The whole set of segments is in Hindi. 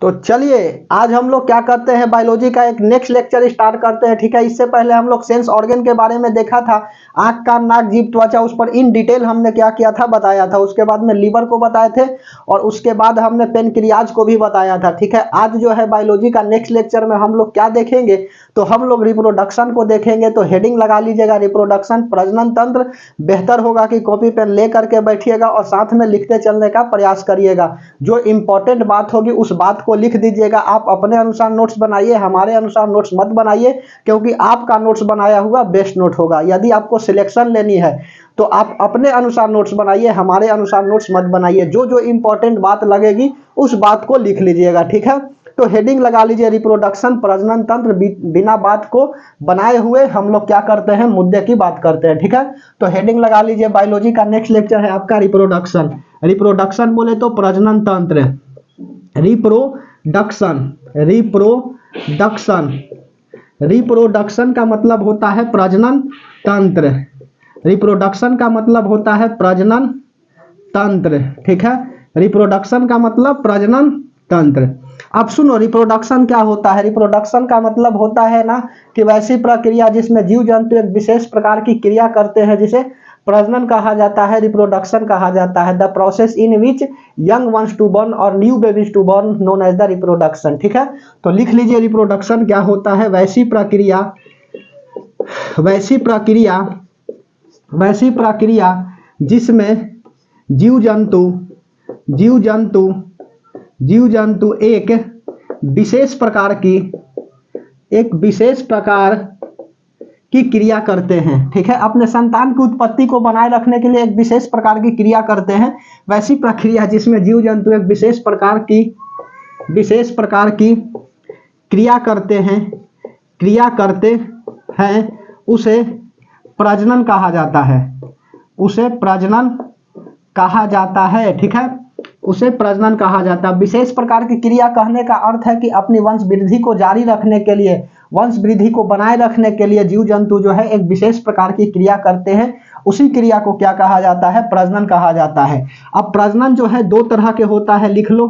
तो चलिए आज हम लोग क्या करते हैं, बायोलॉजी का एक नेक्स्ट लेक्चर स्टार्ट करते हैं। ठीक है, इससे पहले हम लोग सेंस ऑर्गन के बारे में देखा था, आंख कान नाक जीभ त्वचा, उस पर इन डिटेल हमने क्या किया था, बताया था। उसके बाद में लीवर को बताए थे और उसके बाद हमने पेनक्रियाज को भी बताया था। ठीक है, आज जो है बायोलॉजी का नेक्स्ट लेक्चर में हम लोग क्या देखेंगे, तो हम लोग रिप्रोडक्शन को देखेंगे। तो हेडिंग लगा लीजिएगा रिप्रोडक्शन, प्रजनन तंत्र। बेहतर होगा कि कॉपी पेन ले करके बैठिएगा और साथ में लिखते चलने का प्रयास करिएगा। जो इंपॉर्टेंट बात होगी उस बात को लिख दीजिएगा। आप अपने अनुसार नोट्स बनाइए, हमारे अनुसार नोट्स मत बनाइए, क्योंकि आपका नोट्स बनाया हुआ बेस्ट नोट होगा। यदि आपको सिलेक्शन लेनी है तो आप अपने अनुसार नोट्स बनाइए, हमारे अनुसार नोट्स मत बनाइए। जो जो इंपॉर्टेंट बात लगेगी उस बात को लिख लीजिएगा। ठीक है, तो हेडिंग लगा लीजिए रिप्रोडक्शन, प्रजनन तंत्र। बिना बात को बनाए हुए हम लोग क्या करते हैं, मुद्दे की बात करते हैं। ठीक है, तो हेडिंग लगा लीजिए, बायोलॉजी का नेक्स्ट लेक्चर है आपका रिप्रोडक्शन। रिप्रोडक्शन बोले तो प्रजनन तंत्र, रिप्रोडक्शन। रिप्रोडक्शन, रिप्रोडक्शन का मतलब होता है प्रजनन तंत्र। रिप्रोडक्शन का मतलब होता है प्रजनन तंत्र। ठीक है, रिप्रोडक्शन का मतलब प्रजनन तंत्र। अब सुनो, रिप्रोडक्शन क्या होता है। रिप्रोडक्शन का मतलब होता है ना कि वैसी प्रक्रिया जिसमें जीव जंतु एक विशेष प्रकार की क्रिया करते हैं, जिसे प्रजनन कहा जाता है, रिप्रोडक्शन कहा जाता है। The process in which young ones to born और new babies to born known as the reproduction. ठीक है, तो लिख लीजिए रिप्रोडक्शन क्या होता है। वैसी प्रक्रिया, वैसी प्रक्रिया, वैसी प्रक्रिया जिसमें जीव जंतु, जीव जंतु, जीव जंतु एक विशेष प्रकार की, एक विशेष प्रकार की क्रिया करते हैं। ठीक है, अपने संतान की उत्पत्ति को बनाए रखने के लिए एक विशेष प्रकार की क्रिया करते हैं। वैसी प्रक्रिया जिसमें जीव जंतु एक विशेष प्रकार की, विशेष प्रकार की क्रिया करते हैं, क्रिया करते हैं, उसे प्रजनन कहा जाता है। उसे प्रजनन कहा जाता है। ठीक है, उसे प्रजनन कहा जाता है। विशेष प्रकार की क्रिया कहने का अर्थ है कि अपनी वंश वृद्धि को जारी रखने के लिए, वंश वृद्धि को बनाए रखने के लिए जीव जंतु जो है एक विशेष प्रकार की क्रिया करते हैं। उसी क्रिया को क्या कहा जाता है, प्रजनन कहा जाता है। अब प्रजनन जो है दो तरह के होता है, लिख लो।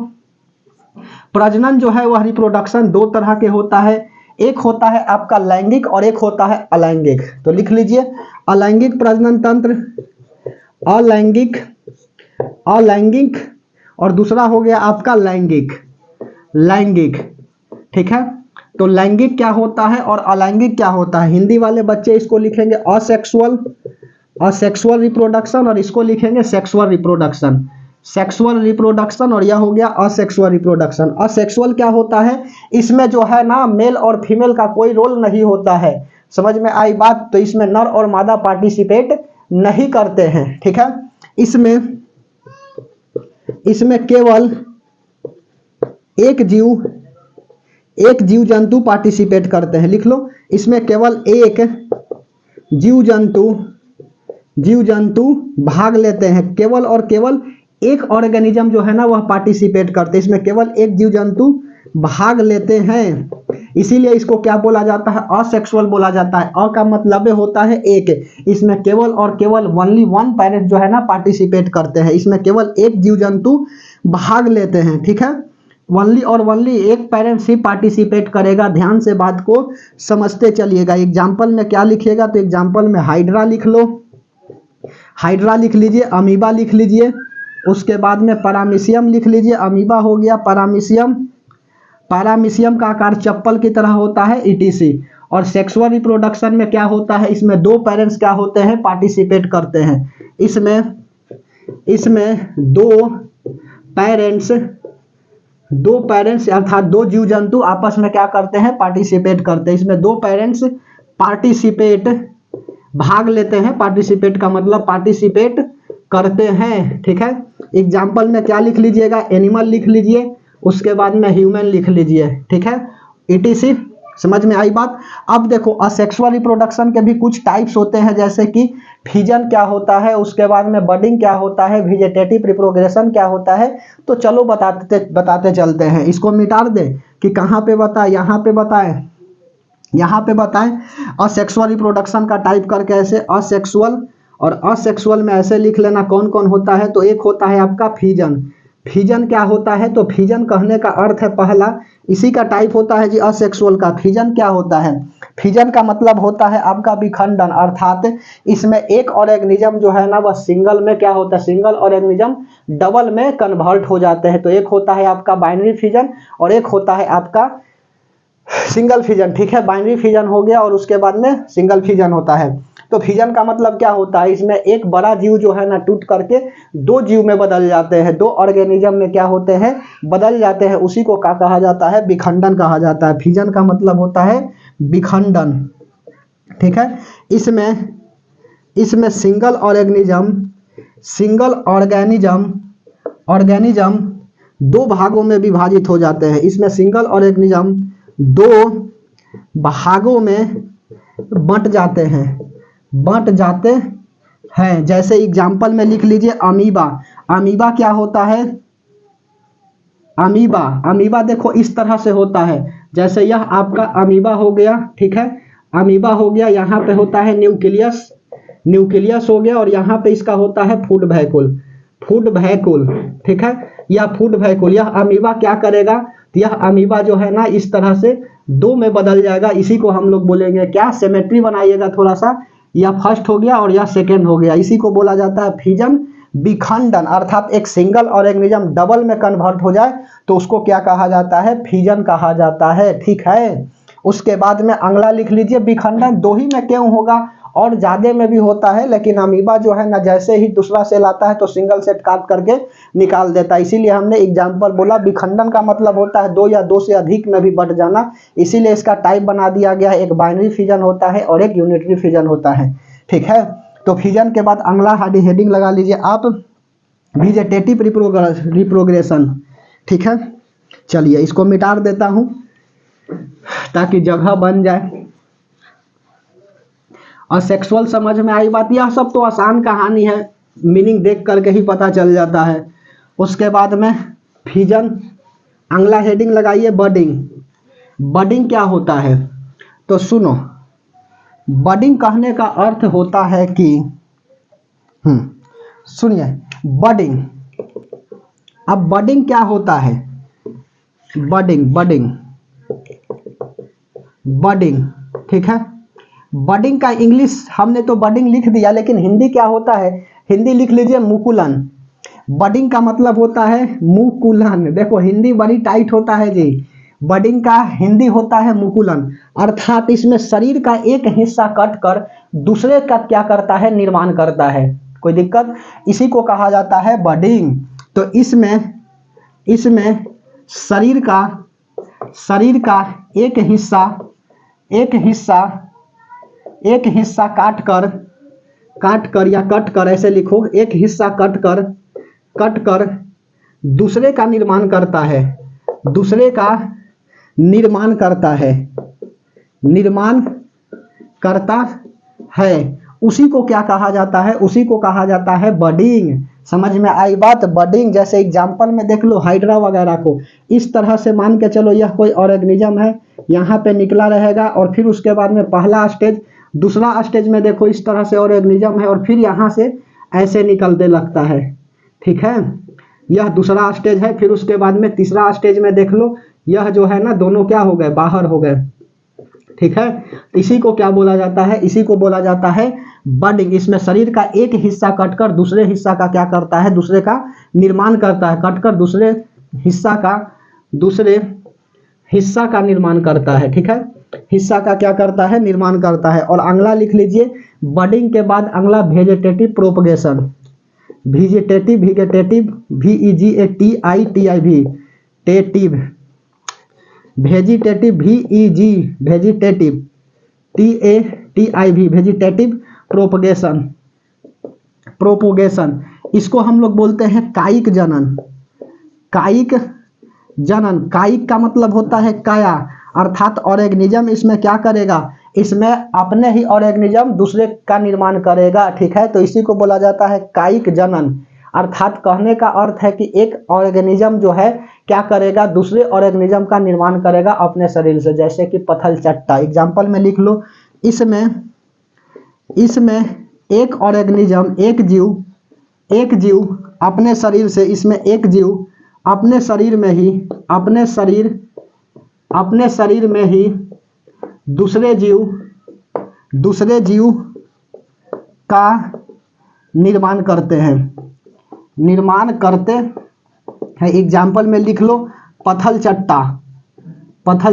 प्रजनन जो है वह रिप्रोडक्शन दो तरह के होता है। एक होता है आपका लैंगिक और एक होता है अलैंगिक। तो लिख लीजिए अलैंगिक प्रजनन तंत्र, अलैंगिक, अलैंगिक, और दूसरा हो गया आपका लैंगिक, लैंगिक। ठीक है, तो लैंगिक क्या होता है और अलैंगिक क्या होता है। हिंदी वाले बच्चे इसको लिखेंगे असेक्सुअल, असेक्सुअल रिप्रोडक्शन, और इसको लिखेंगे सेक्सुअल रिप्रोडक्शन, सेक्सुअल रिप्रोडक्शन, और यह हो गया असेक्सुअल रिप्रोडक्शन। असेक्सुअल क्या होता है, इसमें जो है ना मेल और फीमेल का कोई रोल नहीं होता है। समझ में आई बात, तो इसमें नर और मादा पार्टिसिपेट नहीं करते हैं। ठीक है, इसमें, इसमें केवल एक जीव, एक जीव जंतु पार्टिसिपेट करते हैं। लिख लो, इसमें केवल एक जीव जंतु, जीव जंतु भाग लेते हैं। केवल और केवल एक ऑर्गेनिज्म जो है ना वह पार्टिसिपेट करते हैं। इसमें केवल एक जीव जंतु भाग लेते हैं, इसीलिए इसको क्या बोला जाता है, असेक्सुअल बोला जाता है। अ का मतलब होता है एक, इसमें केवल और केवल ओनली वन पेरेंट जो है ना पार्टिसिपेट करते हैं। इसमें केवल एक जीव जंतु भाग लेते हैं। ठीक है, ओनली और ओनली एक पेरेंट्स ही पार्टिसिपेट करेगा। ध्यान से बात को समझते चलिएगा। एग्जाम्पल में क्या लिखिएगा, तो एग्जाम्पल में हाइड्रा लिख लो, हाइड्रा लिख लीजिए, अमीबा लिख लीजिए, उसके बाद में पैरामीशियम लिख लीजिए। अमीबा हो गया, पैरामीशियम, पैरामीशियम का आकार चप्पल की तरह होता है, ईटीसी। और सेक्सुअल रिप्रोडक्शन में क्या होता है, इसमें दो पेरेंट्स क्या होते हैं, पार्टिसिपेट करते हैं। इसमें, इसमें दो पेरेंट्स, दो पेरेंट्स अर्थात दो जीव जंतु आपस में क्या करते हैं, पार्टिसिपेट करते हैं। इसमें दो पेरेंट्स पार्टिसिपेट, भाग लेते हैं। पार्टिसिपेट का मतलब पार्टिसिपेट करते हैं। ठीक है, एग्जाम्पल में क्या लिख लीजिएगा, एनिमल लिख लीजिए, उसके बाद में ह्यूमन लिख लीजिए। ठीक है, ईटीसी। समझ में आई बात। अब देखो असेक्सुअल रिप्रोडक्शन के भी कुछ टाइप्स होते हैं, जैसे कि फिजन क्या होता है, उसके बाद में बडिंग क्या होता है, वेजिटेटिव रिप्रोग्रेशन क्या होता है। तो चलो बताते चलते हैं। इसको मिटा दें कि कहाँ पे बताएं, यहाँ पे बताएं, यहाँ पे बताएं। असेक्सुअल रिप्रोडक्शन का टाइप करके ऐसे असेक्सुअल, और असेक्सुअल में ऐसे लिख लेना कौन कौन होता है। तो एक होता है आपका फिजन, फिजन क्या होता है? तो फिजन कहने का अर्थ है पहला, इसी का टाइप होता है जी असेक्सुअल का। फिजन क्या होता है? फिजन का मतलब होता है आपका विखंडन, अर्थात इसमें एक ऑर्गेनिज्म जो है ना वह सिंगल में क्या होता है, सिंगल ऑर्गेनिज्म डबल में कन्वर्ट हो जाते हैं। तो एक होता है आपका बाइनरी फिजन और एक होता है आपका सिंगल फिजन। ठीक है, बाइनरी फिजन हो गया और उसके बाद में सिंगल फिजन होता है। तो फिजन का मतलब क्या होता है? इसमें एक बड़ा जीव जो है ना टूट करके दो जीव में बदल जाते हैं, दो ऑर्गेनिज्म में क्या होते हैं, बदल जाते हैं। उसी को क्या कहा जाता है? विखंडन कहा जाता है। फिजन का मतलब होता है विखंडन। ठीक है, इसमें सिंगल ऑर्गेनिज्म दो भागों में विभाजित हो जाते हैं। इसमें सिंगल ऑर्गेनिज्म दो भागों में बंट जाते हैं। जैसे एग्जाम्पल में लिख लीजिए अमीबा। अमीबा क्या होता है? अमीबा देखो इस तरह से होता है, जैसे यह आपका अमीबा हो गया। ठीक है, अमीबा हो गया, यहाँ पे होता है न्यूक्लियस हो गया और यहाँ पे इसका होता है फूड वैक्यूल। ठीक है, यह फूड वैक्यूल, यह अमीबा क्या करेगा? तो यह अमीबा जो है ना इस तरह से दो में बदल जाएगा। इसी को हम लोग बोलेंगे क्या? सिमेट्री बनाइएगा थोड़ा सा। यह फर्स्ट हो गया और यह सेकेंड हो गया। इसी को बोला जाता है फिजन, विखंडन। अर्थात एक सिंगल ऑर्गेनिज्म डबल में कन्वर्ट हो जाए तो उसको क्या कहा जाता है? फिजन कहा जाता है। ठीक है, उसके बाद में अगला लिख लीजिए विखंडन। दो ही में क्यों होगा, और ज्यादा में भी होता है, लेकिन अमीबा जो है ना जैसे ही दूसरा सेल आता है तो सिंगल सेट काट करके निकाल देता है। इसीलिए हमने एग्जाम्पल बोला। विखंडन का मतलब होता है दो या दो से अधिक में भी बढ़ जाना, इसीलिए इसका टाइप बना दिया गया है। एक बाइनरी फिजन होता है और एक यूनिटरी फिजन होता है। ठीक है, तो फिजन के बाद अगला हेडिंग लगा लीजिए आप, वेजिटेटिव रिप्रोग्रेशन। ठीक है, चलिए इसको मिटा देता हूं ताकि जगह बन जाए। और सेक्सुअल समझ में आई बात? यह सब तो आसान कहानी है, मीनिंग देख करके ही पता चल जाता है। उसके बाद में फिजन, अगला हेडिंग लगाइए बडिंग क्या होता है? तो सुनो, बडिंग कहने का अर्थ होता है कि सुनिए बडिंग। अब बडिंग क्या होता है? बडिंग ठीक है, बडिंग का इंग्लिश हमने तो बडिंग लिख दिया, लेकिन हिंदी क्या होता है? हिंदी लिख लीजिए मुकुलन। बडिंग का मतलब होता है मुकुलन। देखो हिंदी बड़ी टाइट होता है जी। बडिंग का हिंदी होता है मुकुलन, अर्थात इसमें शरीर का एक हिस्सा कट कर दूसरे का क्या करता है? निर्माण करता है। कोई दिक्कत? इसी को कहा जाता है बडिंग। तो इसमें शरीर का एक हिस्सा काट कर या कट कर, ऐसे लिखो, एक हिस्सा कट कर दूसरे का निर्माण करता है। उसी को क्या कहा जाता है? उसी को कहा जाता है बडिंग। समझ में आई बात? बडिंग जैसे एग्जाम्पल में देख लो, हाइड्रा वगैरह को इस तरह से मान के चलो, यह कोई ऑर्गेनिज्म है, यहाँ पे निकला रहेगा और फिर उसके बाद में पहला स्टेज, दूसरा स्टेज में देखो इस तरह से ऑर्गेनिज्म है और फिर यहाँ से ऐसे निकलने लगता है। ठीक है, यह दूसरा स्टेज है। फिर उसके बाद में तीसरा स्टेज में देख लो, यह जो है ना दोनों क्या हो गए? बाहर हो गए। ठीक है, इसी को क्या बोला जाता है? इसी को बोला जाता है बडिंग। इसमें शरीर का एक हिस्सा कटकर दूसरे हिस्सा का क्या करता है? दूसरे का निर्माण करता है। कटकर दूसरे हिस्सा का निर्माण करता है। ठीक है, हिस्सा का क्या करता है? निर्माण करता है। और अगला लिख लीजिए बडिंग के बाद अगला vegetative propagation. Vegetative vegetative propagation. इसको हम लोग बोलते हैं कायिक जनन। कायिक का मतलब होता है काया, अर्थात ऑर्गेनिज्म इसमें क्या करेगा? इसमें अपने ही ऑर्गेनिज्म दूसरे का निर्माण करेगा। ठीक है, तो इसी को बोला जाता है कायिक जनन। अर्थात कहने का अर्थ है कि एक ऑर्गेनिज्म जो है क्या करेगा? दूसरे ऑर्गेनिज्म का निर्माण करेगा अपने शरीर से। जैसे कि पथल चट्टा, एग्जाम्पल में लिख लो। इसमें एक ऑर्गेनिज्म, एक जीव अपने शरीर से, इसमें एक जीव अपने शरीर में ही दूसरे जीव का निर्माण करते हैं। एग्जाम्पल में लिख लो पत्थल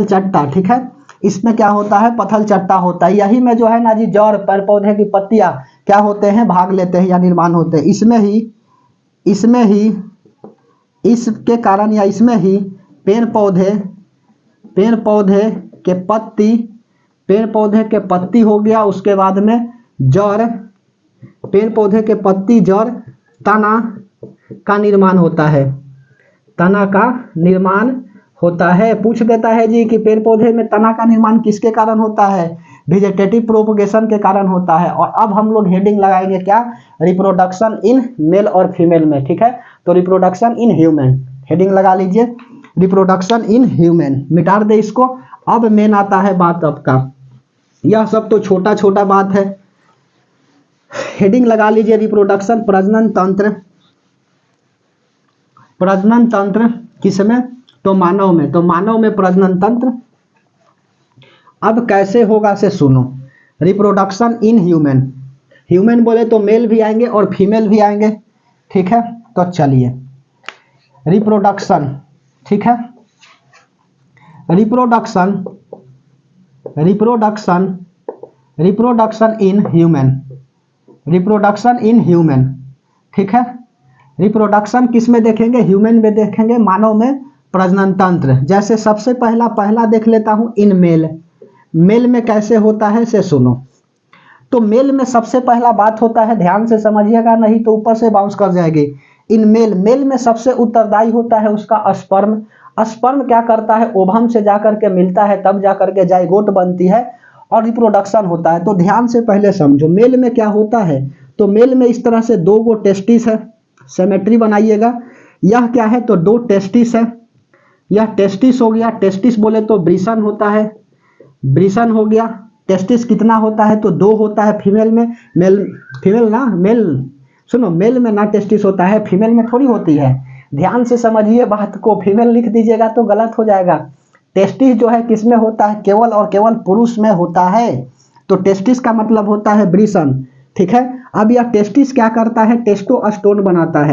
चट्टा, ठीक है। इसमें क्या होता है, पत्थल चट्टा होता है। यही में जो है ना जी जड़, पेड़ पौधे की पत्तियां क्या होते हैं, भाग लेते हैं या निर्माण होते हैं। इसके कारण या इसमें ही पेड़ पौधे के पत्ती हो गया, उसके बाद में जड़, पेड़ पौधे के पत्ती, जड़, तना का निर्माण होता है। पूछ देता है जी कि पेड़ पौधे में तना का निर्माण किसके कारण होता है, वेजिटेटिव प्रोपगेशन के कारण होता है। और अब हम लोग हेडिंग लगाएंगे क्या, रिप्रोडक्शन इन मेल और फीमेल में, ठीक है। तो रिप्रोडक्शन इन ह्यूमन, हेडिंग लगा लीजिए रिप्रोडक्शन इन ह्यूमन, मिटा दे इसको। अब मेन आता है बात आपका, यह सब तो छोटा छोटा बात है। हेडिंग लगा लीजिए रिप्रोडक्शन, प्रजनन तंत्र किसमें, तो मानव में प्रजनन तंत्र। अब कैसे होगा से सुनो, रिप्रोडक्शन इन ह्यूमन बोले तो मेल भी आएंगे और फीमेल भी आएंगे, ठीक है। तो चलिए रिप्रोडक्शन, ठीक है, रिप्रोडक्शन इन ह्यूमन, ठीक है। रिप्रोडक्शन किस में देखेंगे, ह्यूमन में देखेंगे, मानव में प्रजनन तंत्र। जैसे सबसे पहला देख लेता हूं इन मेल में कैसे होता है से सुनो। तो मेल में सबसे पहला बात होता है, ध्यान से समझिएगा नहीं तो ऊपर से बाउंस कर जाएगी। इन मेल में सबसे उत्तरदायी होता है उसका स्पर्म क्या करता है, ओवम से जाकर के मिलता है, तब जाकर के जाइगोट बनती है और रिप्रोडक्शन होता है। तो ध्यान से पहले समझो मेल में क्या होता है। तो मेल में इस तरह से 2 गो टेस्टिस है, सिमेट्री बनाइएगा। यह क्या है, तो 2 टेस्टिस है, यह टेस्टिस हो गया। टेस्टिस बोले तो ब्रिसन होता है, ब्रिसन हो गया। टेस्टिस कितना होता है, तो 2 होता है फीमेल में, मेल में ना टेस्टिस होता है, फीमेल में थोड़ी होती है। ध्यान से समझिए बात को, फीमेल लिख दीजिएगा तो गलत हो जाएगा। टेस्टिस जो है किसमें होता है, केवल और केवल पुरुष में होता है। तो टेस्टिस का मतलब होता है ब्रिसन, ठीक है। अब यह टेस्टिस क्या करता है, टेस्टोस्टेरोन बनाता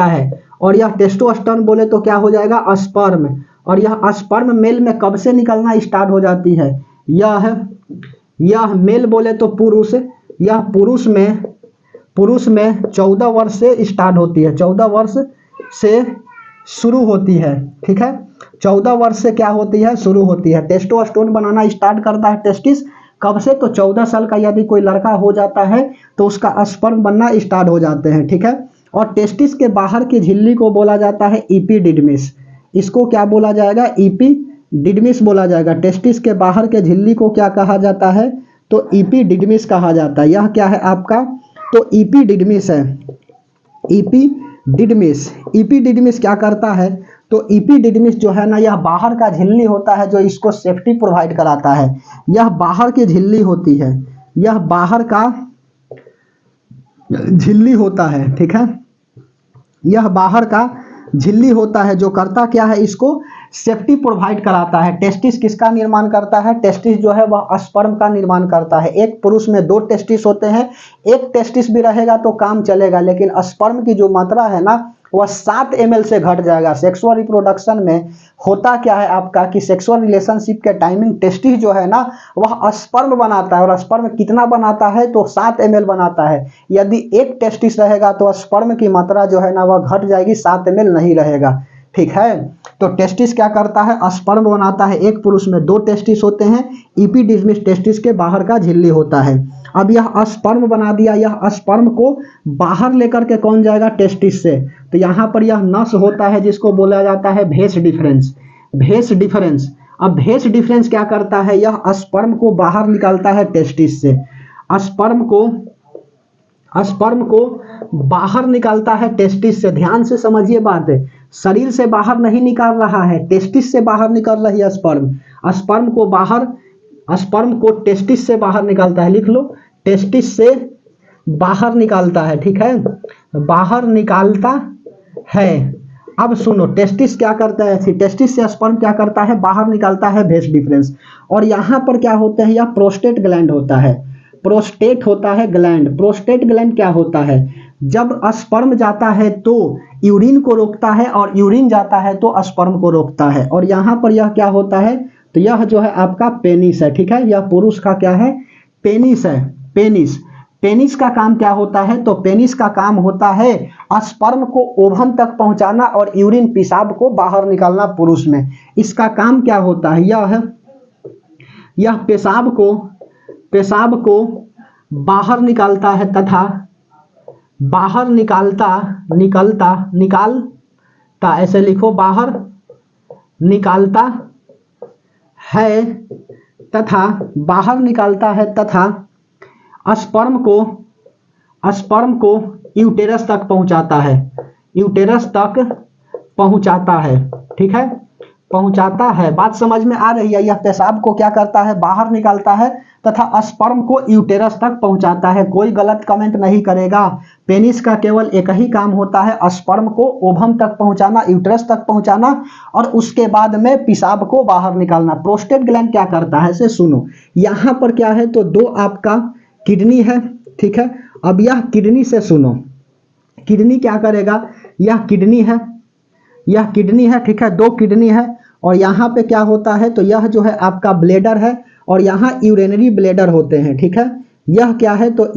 है। और यह टेस्टोस्टेरोन बोले तो क्या हो जाएगा, स्पर्म। और यह स्पर्म मेल में कब से निकलना स्टार्ट हो जाती है, यह मेल बोले तो पुरुष, यह पुरुष में 14 वर्ष से स्टार्ट होती है, 14 वर्ष से शुरू होती है, ठीक है। 14 वर्ष से क्या होती है, शुरू होती है। टेस्टोस्टेरोन बनाना स्टार्ट करता है टेस्टिस कब से, तो 14 साल का यदि कोई लड़का हो जाता है तो उसका स्पर्म बनना स्टार्ट हो जाते हैं, ठीक है। और टेस्टिस के बाहर की झिल्ली को बोला जाता है इपीडिडमिस। इसको क्या बोला जाएगा, इपीडिडमिस बोला जाएगा। टेस्टिस के बाहर के झिल्ली को क्या कहा जाता है, तो इपीडिडमिस कहा जाता है। यह क्या है आपका, तो इपीडिडमिस है। इपीडिडमिस क्या करता है, तो इपीडिडमिस जो है ना, यह बाहर का झिल्ली होता है जो इसको सेफ्टी प्रोवाइड कराता है। यह बाहर की झिल्ली होती है, यह बाहर का झिल्ली होता है, ठीक है। यह बाहर का झिल्ली होता है जो करता क्या है, इसको सेफ्टी प्रोवाइड कराता है। टेस्टिस किसका निर्माण करता है, टेस्टिस जो है वह स्पर्म का निर्माण करता है। एक पुरुष में 2 टेस्टिस होते हैं, एक टेस्टिस भी रहेगा तो काम चलेगा, लेकिन स्पर्म की जो मात्रा है ना वह 7 ml से घट जाएगा। सेक्सुअल रिप्रोडक्शन में होता क्या है आपका कि सेक्सुअल रिलेशनशिप के टाइमिंग टेस्टिस जो है ना वह स्पर्म बनाता है, और स्पर्म कितना बनाता है, तो 7 ml बनाता है। यदि एक टेस्टिस रहेगा तो स्पर्म की मात्रा जो है ना वह घट जाएगी, 7 ml नहीं रहेगा, ठीक है। तो टेस्टिस क्या करता है, स्पर्म बनाता है। एक पुरुष में 2 टेस्टिस होते हैं, इपीडिडमिस टेस्टिस के बाहर का झिल्ली होता है। अब यह स्पर्म बना दिया, यह स्पर्म को बाहर लेकर के कौन जाएगा, टेस्टिस से। तो यहाँ पर यह नस होता है जिसको बोला जाता है भेस डिफरेंस। अब भेस डिफरेंस क्या करता है, यह स्पर्म को बाहर निकालता है टेस्टिस से। स्पर्म को बाहर निकालता है टेस्टिस से। ध्यान से समझिए बात है, शरीर से बाहर नहीं निकाल रहा है, टेस्टिस से बाहर निकल रही है स्पर्म। स्पर्म को टेस्टिस से बाहर निकालता है, लिख लो टेस्टिस से बाहर निकालता है, ठीक है, बाहर निकालता है। अब सुनो, टेस्टिस क्या करता है, टेस्टिस से स्पर्म क्या करता है, बाहर निकालता है वेस डिफरेंस। और यहाँ पर क्या होता है, यह प्रोस्टेट ग्लैंड होता है, प्रोस्टेट होता है ग्लैंड। प्रोस्टेट ग्लैंड क्या होता है, जब स्पर्म जाता है तो यूरिन को रोकता है और यूरिन जाता है तो स्पर्म को रोकता है। और यहाँ पर यह क्या होता है, तो यह जो है आपका पेनिस है, ठीक है, यह पुरुष का क्या है, पेनिस है, पेनिस। पेनिस का काम क्या होता है, तो पेनिस का काम होता है स्पर्म को ओवम तक पहुंचाना और यूरिन पेशाब को बाहर निकालना पुरुष में। इसका काम क्या होता है, यह पेशाब को बाहर निकालता है तथा बाहर निकालता ऐसे लिखो, बाहर निकालता है तथा बाहर निकालता है तथा स्पर्म को यूटेरस तक पहुंचाता है, यूटेरस तक पहुंचाता है, ठीक है, पहुंचाता है। बात समझ में आ रही है। यह पेशाब को क्या करता है, बाहर निकालता है तथा स्पर्म को यूटेरस तक पहुंचाता है। कोई गलत कमेंट नहीं करेगा। पेनिस का केवल एक ही काम होता है, स्पर्म को ओवम तक पहुंचाना, यूटेरस तक पहुंचाना और उसके बाद में पेशाब को बाहर निकालना। प्रोस्टेट ग्लैंड क्या करता है, इसे सुनो। यहाँ पर क्या है, तो दो आपका किडनी है, ठीक है। अब यह किडनी से सुनो, किडनी क्या करेगा, यह किडनी है, ठीक है, दो किडनी है। और यहाँ पे क्या होता है, तो यह जो है आपका ब्लेडर है और यहाँ यूरेनरी ब्लेडर होते हैं, ठीक है। यह क्या है, तो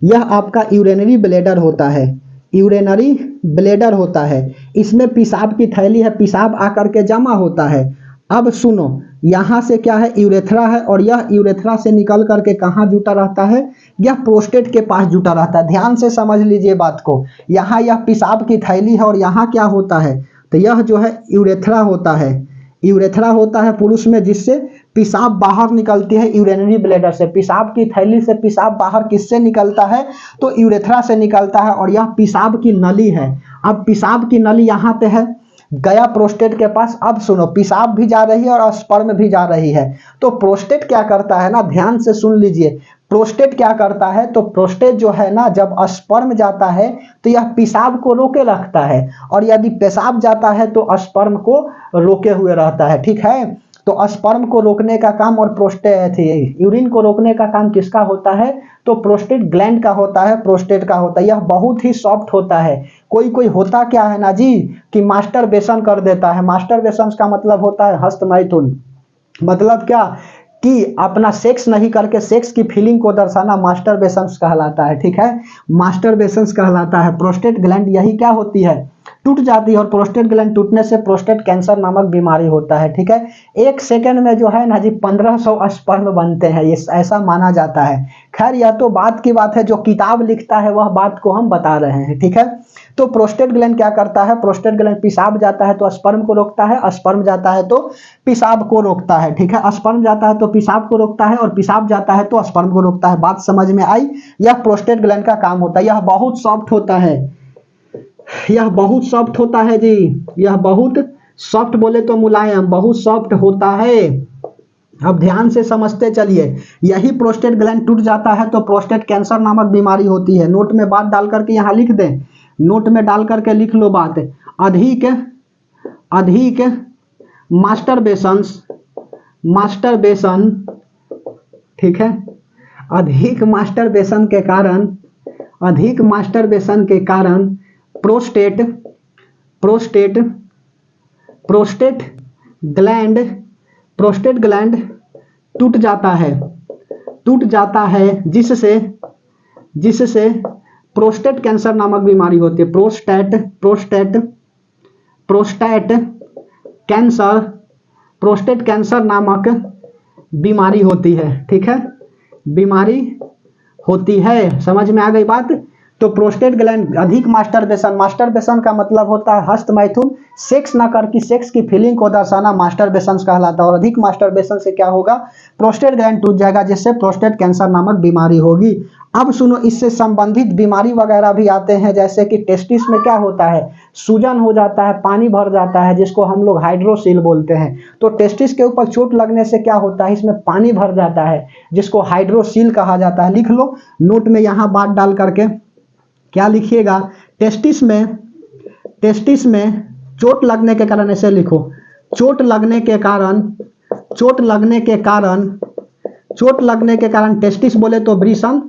यह आपका यूरेनरी ब्लेडर होता है, यूरेनरी ब्लेडर होता है। इसमें पेशाब की थैली है, पेशाब आकर के जमा होता है। अब सुनो, यहाँ से क्या है, यूरेथ्रा है और यह यूरेथ्रा से निकल करके कहाँ जुटा रहता है, यह प्रोस्टेट के पास जुटा रहता है। ध्यान से समझ लीजिए बात को। यहाँ यह पेशाब की थैली है और यहाँ क्या होता है, तो यह जो है यूरेथ्रा होता है, यूरेथ्रा होता है पुरुष में, जिससे पेशाब बाहर निकलती है यूरेनरी ब्लैडर से। पेशाब की थैली से पेशाब बाहर किससे निकलता है, तो यूरेथ्रा से निकलता है। और यह पेशाब की नली है। अब पेशाब की नली यहाँ पे है, गया प्रोस्टेट के पास। अब सुनो, पेशाब भी जा रही है और स्पर्म भी जा रही है। तो प्रोस्टेट क्या करता है ना, ध्यान से सुन लीजिए। प्रोस्टेट क्या करता है, तो प्रोस्टेट जो है ना, जब स्पर्म जाता है तो यह पेशाब को रोके रखता है और यदि पेशाब जाता है तो स्पर्म को रोके हुए रहता है, ठीक है। तो स्पर्म को रोकने का काम और प्रोस्टेट यूरिन को रोकने का काम किसका होता है, तो प्रोस्टेट ग्लैंड का होता है, प्रोस्टेट का होता है। यह बहुत ही सॉफ्ट होता है। कोई कोई होता क्या है ना जी, कि मास्टरबेशन कर देता है। मास्टरबेशन का मतलब होता है हस्तमैथुन। मतलब क्या, कि अपना सेक्स नहीं करके सेक्स की फीलिंग को दर्शाना मास्टरबेशन कहलाता है, ठीक है, मास्टरबेशन कहलाता है। प्रोस्टेट ग्लैंड यही क्या होती है, टूट जाती है और प्रोस्टेट ग्लैंड टूटने से प्रोस्टेट कैंसर नामक बीमारी होता है, ठीक है। एक सेकंड में जो है ना जी 1500 स्पर्म बनते हैं, ये ऐसा माना जाता है। खैर यह तो बात की बात है, जो किताब लिखता है वह बात को हम बता रहे हैं, ठीक है। तो प्रोस्टेट ग्लैंड क्या करता है, प्रोस्टेट ग्लैंड पेशाब जाता है तो स्पर्म को रोकता है, स्पर्म जाता है तो पेशाब को रोकता है, ठीक है। स्पर्म जाता है तो पेशाब को रोकता है और पेशाब जाता है तो स्पर्म को रोकता है। बात समझ में आई। यह प्रोस्टेट ग्लैंड का काम होता है। यह बहुत सॉफ्ट होता है, यह बहुत सॉफ्ट होता है जी, यह बहुत सॉफ्ट बोले तो मुलायम, बहुत सॉफ्ट होता है। अब ध्यान से समझते चलिए। यही प्रोस्टेट ग्लैंड टूट जाता है तो प्रोस्टेट कैंसर नामक बीमारी होती है। नोट में बात डाल करके यहाँ लिख दें, नोट में डाल करके लिख लो बात। अधिक मास्टरबेशन, ठीक है, अधिक मास्टरबेशन के कारण प्रोस्टेट ग्लैंड टूट जाता है जिससे प्रोस्टेट कैंसर नामक बीमारी होती है। प्रोस्टेट कैंसर नामक बीमारी होती है, ठीक है, बीमारी होती है। समझ में आ गई बात। तो प्रोस्टेट ग्लैंड अधिक मास्टरबेशन का मतलब होता है हस्तमैथुन, सेक्स ना करके सेक्स की फीलिंग को दर्शाना मास्टरबेशन कहलाता है। और अधिक मास्टरबेशन से क्या होगा, प्रोस्टेट ग्लैंड टूट जाएगा जिससे प्रोस्टेट कैंसर नामक बीमारी होगी। अब सुनो, इससे संबंधित बीमारी वगैरह भी आते हैं, जैसे कि टेस्टिस में क्या होता है, सूजन हो जाता है, पानी भर जाता है, जिसको हम लोग हाइड्रोसील बोलते हैं। तो टेस्टिस के ऊपर चोट लगने से क्या होता है, इसमें पानी भर जाता है, जिसको हाइड्रोसील कहा जाता है। लिख लो नोट में यहाँ बात डाल करके, क्या लिखिएगा, टेस्टिस में चोट लगने के कारण, ऐसे लिखो, चोट लगने के कारण टेस्टिस बोले तो वृषण,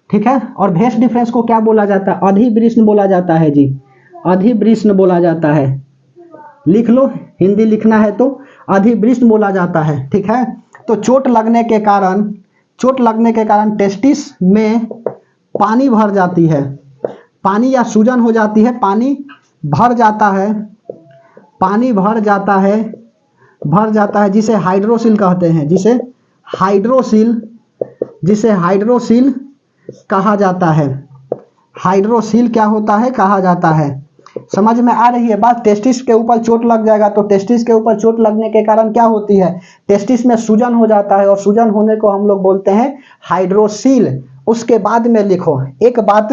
ठीक है। और भेस डिफरेंस को क्या बोला जाता है, अधिवृष्ण बोला जाता है जी, अधिवृष्ण बोला जाता है। लिख लो, हिंदी लिखना है तो अधिवृष्ण बोला जाता है, ठीक है। तो चोट लगने के कारण टेस्टिस में पानी भर जाती है, पानी या सूजन हो जाती है, पानी भर जाता है, जिसे हाइड्रोसील कहते हैं, जिसे हाइड्रोसील कहा जाता है। हाइड्रोसील क्या होता है, कहा जाता है। समझ में आ रही है बात। टेस्टिस के ऊपर चोट लग जाएगा, तो टेस्टिस के ऊपर चोट लगने के कारण क्या होती है, टेस्टिस में सूजन हो जाता है, और सूजन होने को हम लोग बोलते हैं हाइड्रोसील। उसके बाद में लिखो, एक बात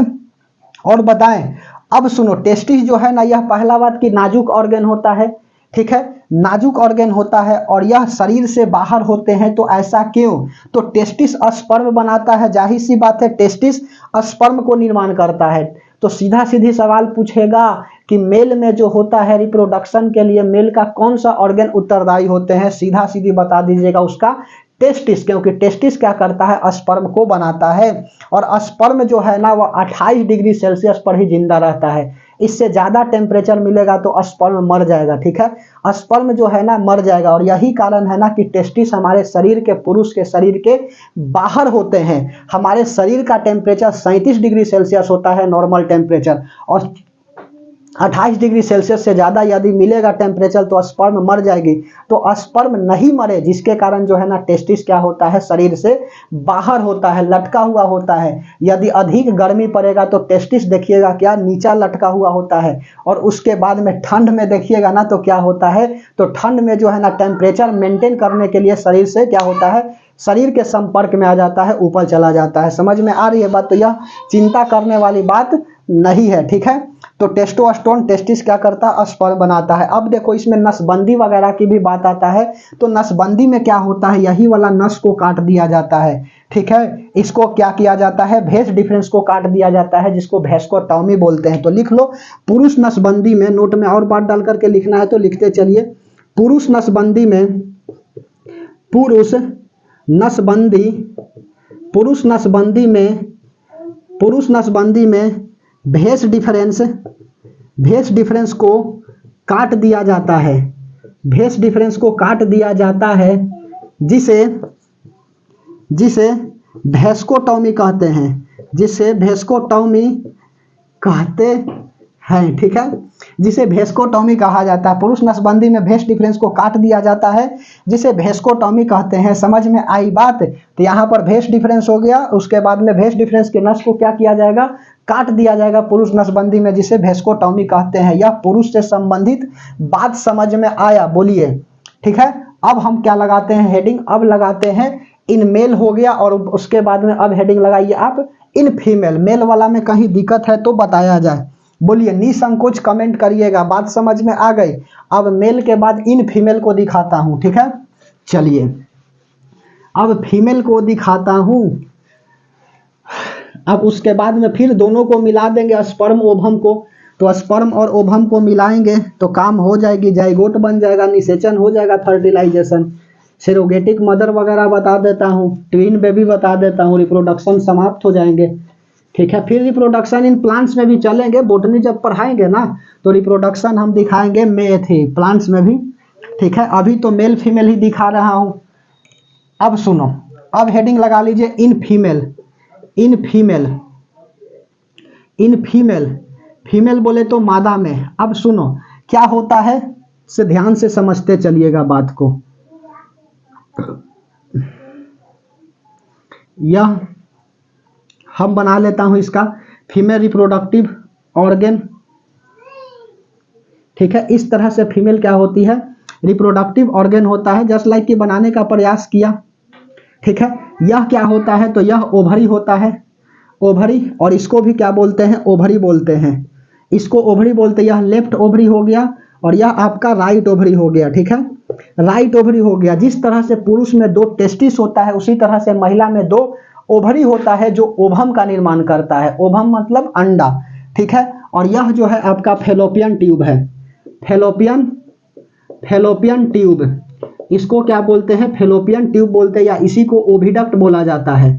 और बताएं। अब सुनो, टेस्टिस जो है ना, यह पहला बात कि नाजुक ऑर्गन होता है, ठीक है, नाजुक ऑर्गन होता है, और यह शरीर से बाहर होते हैं। तो ऐसा क्यों, तो टेस्टिस स्पर्म बनाता है, जाहिर सी बात है, टेस्टिस स्पर्म को निर्माण करता है। तो सीधा सीधी सवाल पूछेगा कि मेल में जो होता है रिप्रोडक्शन के लिए, मेल का कौन सा ऑर्गन उत्तरदायी होते हैं, सीधा सीधी बता दीजिएगा, उसका टेस्टिस, क्योंकि टेस्टिस क्या करता है, स्पर्म को बनाता है। और स्पर्म जो है ना, वह 28 डिग्री सेल्सियस पर ही जिंदा रहता है। इससे ज्यादा टेम्परेचर मिलेगा तो स्पर्म मर जाएगा, ठीक है, स्पर्म जो है ना मर जाएगा। और यही कारण है ना कि टेस्टिस हमारे शरीर के, पुरुष के शरीर के बाहर होते हैं। हमारे शरीर का टेम्परेचर 37 डिग्री सेल्सियस होता है नॉर्मल टेम्परेचर, और 28 डिग्री सेल्सियस से ज़्यादा यदि मिलेगा टेम्परेचर तो स्पर्म मर जाएगी। तो स्पर्म नहीं मरे, जिसके कारण जो है ना टेस्टिस क्या होता है, शरीर से बाहर होता है, लटका हुआ होता है। यदि अधिक गर्मी पड़ेगा तो टेस्टिस देखिएगा क्या नीचा लटका हुआ होता है, और उसके बाद में ठंड में देखिएगा ना तो क्या होता है, तो ठंड में जो है ना टेम्परेचर मेंटेन करने के लिए शरीर से क्या होता है, शरीर के संपर्क में आ जाता है, ऊपर चला जाता है। समझ में आ रही है बात। तो यह चिंता करने वाली बात नहीं है, ठीक है। तो टेस्टोस्टेरोन टेस्टिस क्या करता है, स्पर्म बनाता है। अब देखो, इसमें नसबंदी वगैरह की भी बात आता है। तो नसबंदी में क्या होता है, यही वाला नस को काट दिया जाता है, ठीक है। इसको क्या किया जाता है, भेस डिफरेंस को काट दिया जाता है, जिसको वेस्कोटॉमी बोलते हैं। तो लिख लो, पुरुष नसबंदी में, नोट में और बात डाल करके लिखना है तो लिखते चलिए। पुरुष नसबंदी में भेस डिफरेंस को काट दिया जाता है, भेस डिफरेंस को काट दिया जाता है, जिसे वेस्कोटॉमी कहते हैं, जिसे वेस्कोटॉमी कहते हैं, ठीक है, जिसे वेस्कोटॉमी कहा जाता है। पुरुष नसबंदी में भेस डिफरेंस को काट दिया जाता है, जिसे वेस्कोटॉमी कहते हैं। समझ में आई बात। तो यहाँ पर भेस डिफरेंस हो गया, उसके बाद में भेस डिफरेंस के नस को क्या किया जाएगा, काट दिया जाएगा पुरुष नसबंदी में, जिसे वेस्कोटॉमी कहते हैं। यह पुरुष से संबंधित बात समझ में आया, बोलिए, ठीक है। अब हम क्या लगाते हैं हेडिंग, अब लगाते हैं इन मेल हो गया, और उसके बाद में अब हेडिंग लगाइए आप इन फीमेल। मेल वाला में कहीं दिक्कत है तो बताया जाए, बोलिए, निसंकोच कमेंट करिएगा। बात समझ में आ गई। अब मेल के बाद इन फीमेल को दिखाता हूं, ठीक है। चलिए, अब फीमेल को दिखाता हूं। अब उसके बाद में फिर दोनों को मिला देंगे, स्पर्म ओवम को। तो स्पर्म और ओवम को मिलाएंगे तो काम हो जाएगी, जाइगोट बन जाएगा, निषेचन हो जाएगा, फर्टिलाइजेशन। सेरोगेटिक मदर वगैरह बता देता हूँ, ट्विन बेबी बता देता हूँ, रिप्रोडक्शन समाप्त हो जाएंगे, ठीक है। फिर रिप्रोडक्शन इन प्लांट्स में भी चलेंगे, बोटनी जब पढ़ाएंगे ना तो रिप्रोडक्शन हम दिखाएंगे प्लांट्स में भी, ठीक है। अभी तो मेल फीमेल ही दिखा रहा हूं। अब सुनो, अब हेडिंग लगा लीजिए इन फीमेल। फीमेल बोले तो मादा में। अब सुनो क्या होता है, से ध्यान से समझते चलिएगा बात को। यह हम बना लेता हूं इसका फीमेल रिप्रोडक्टिव ऑर्गन, ठीक है। इस तरह से फीमेल क्या होती है, रिप्रोडक्टिव ऑर्गन होता है, जस्ट लाइक कि बनाने का प्रयास किया, ठीक है। यह क्या होता है, तो यह ओवरी होता है, ओवरी, और इसको भी क्या बोलते हैं, ओवरी बोलते हैं, इसको ओवरी बोलते हैं। यह लेफ्ट ओवरी हो गया और यह आपका राइट ओवरी हो गया, ठीक है, राइट ओवरी हो गया। जिस तरह से पुरुष में 2 टेस्टिस होता है उसी तरह से महिला में 2 ओवरी होता है जो ओवम का निर्माण करता है। ओवम मतलब अंडा, ठीक है। और यह जो है आपका फेलोपियन ट्यूब है, फेलोपियन ट्यूब, इसको क्या बोलते हैं, फेलोपियन ट्यूब बोलते हैं, या इसी को ओविडक्ट बोला जाता है।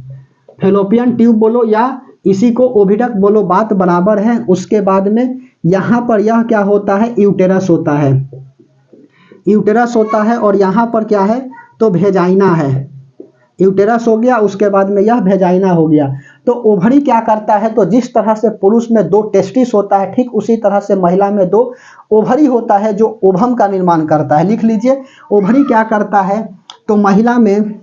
फेलोपियन ट्यूब बोलो या इसी को ओविडक्ट बोलो, बात बराबर है। उसके बाद में यहाँ पर यह क्या होता है, यूटेरस होता है, यूटेरस होता है। और यहाँ पर क्या है, तो वेजाइना है, यूटेरस हो गया, उसके बाद में यह वेजाइना हो गया। तो ओवरी क्या करता है, तो जिस तरह से पुरुष में 2 टेस्टिस होता है ठीक उसी तरह से महिला में 2 ओवरी होता है जो ओवम का निर्माण करता है। लिख लीजिए, ओवरी क्या करता है, तो महिला में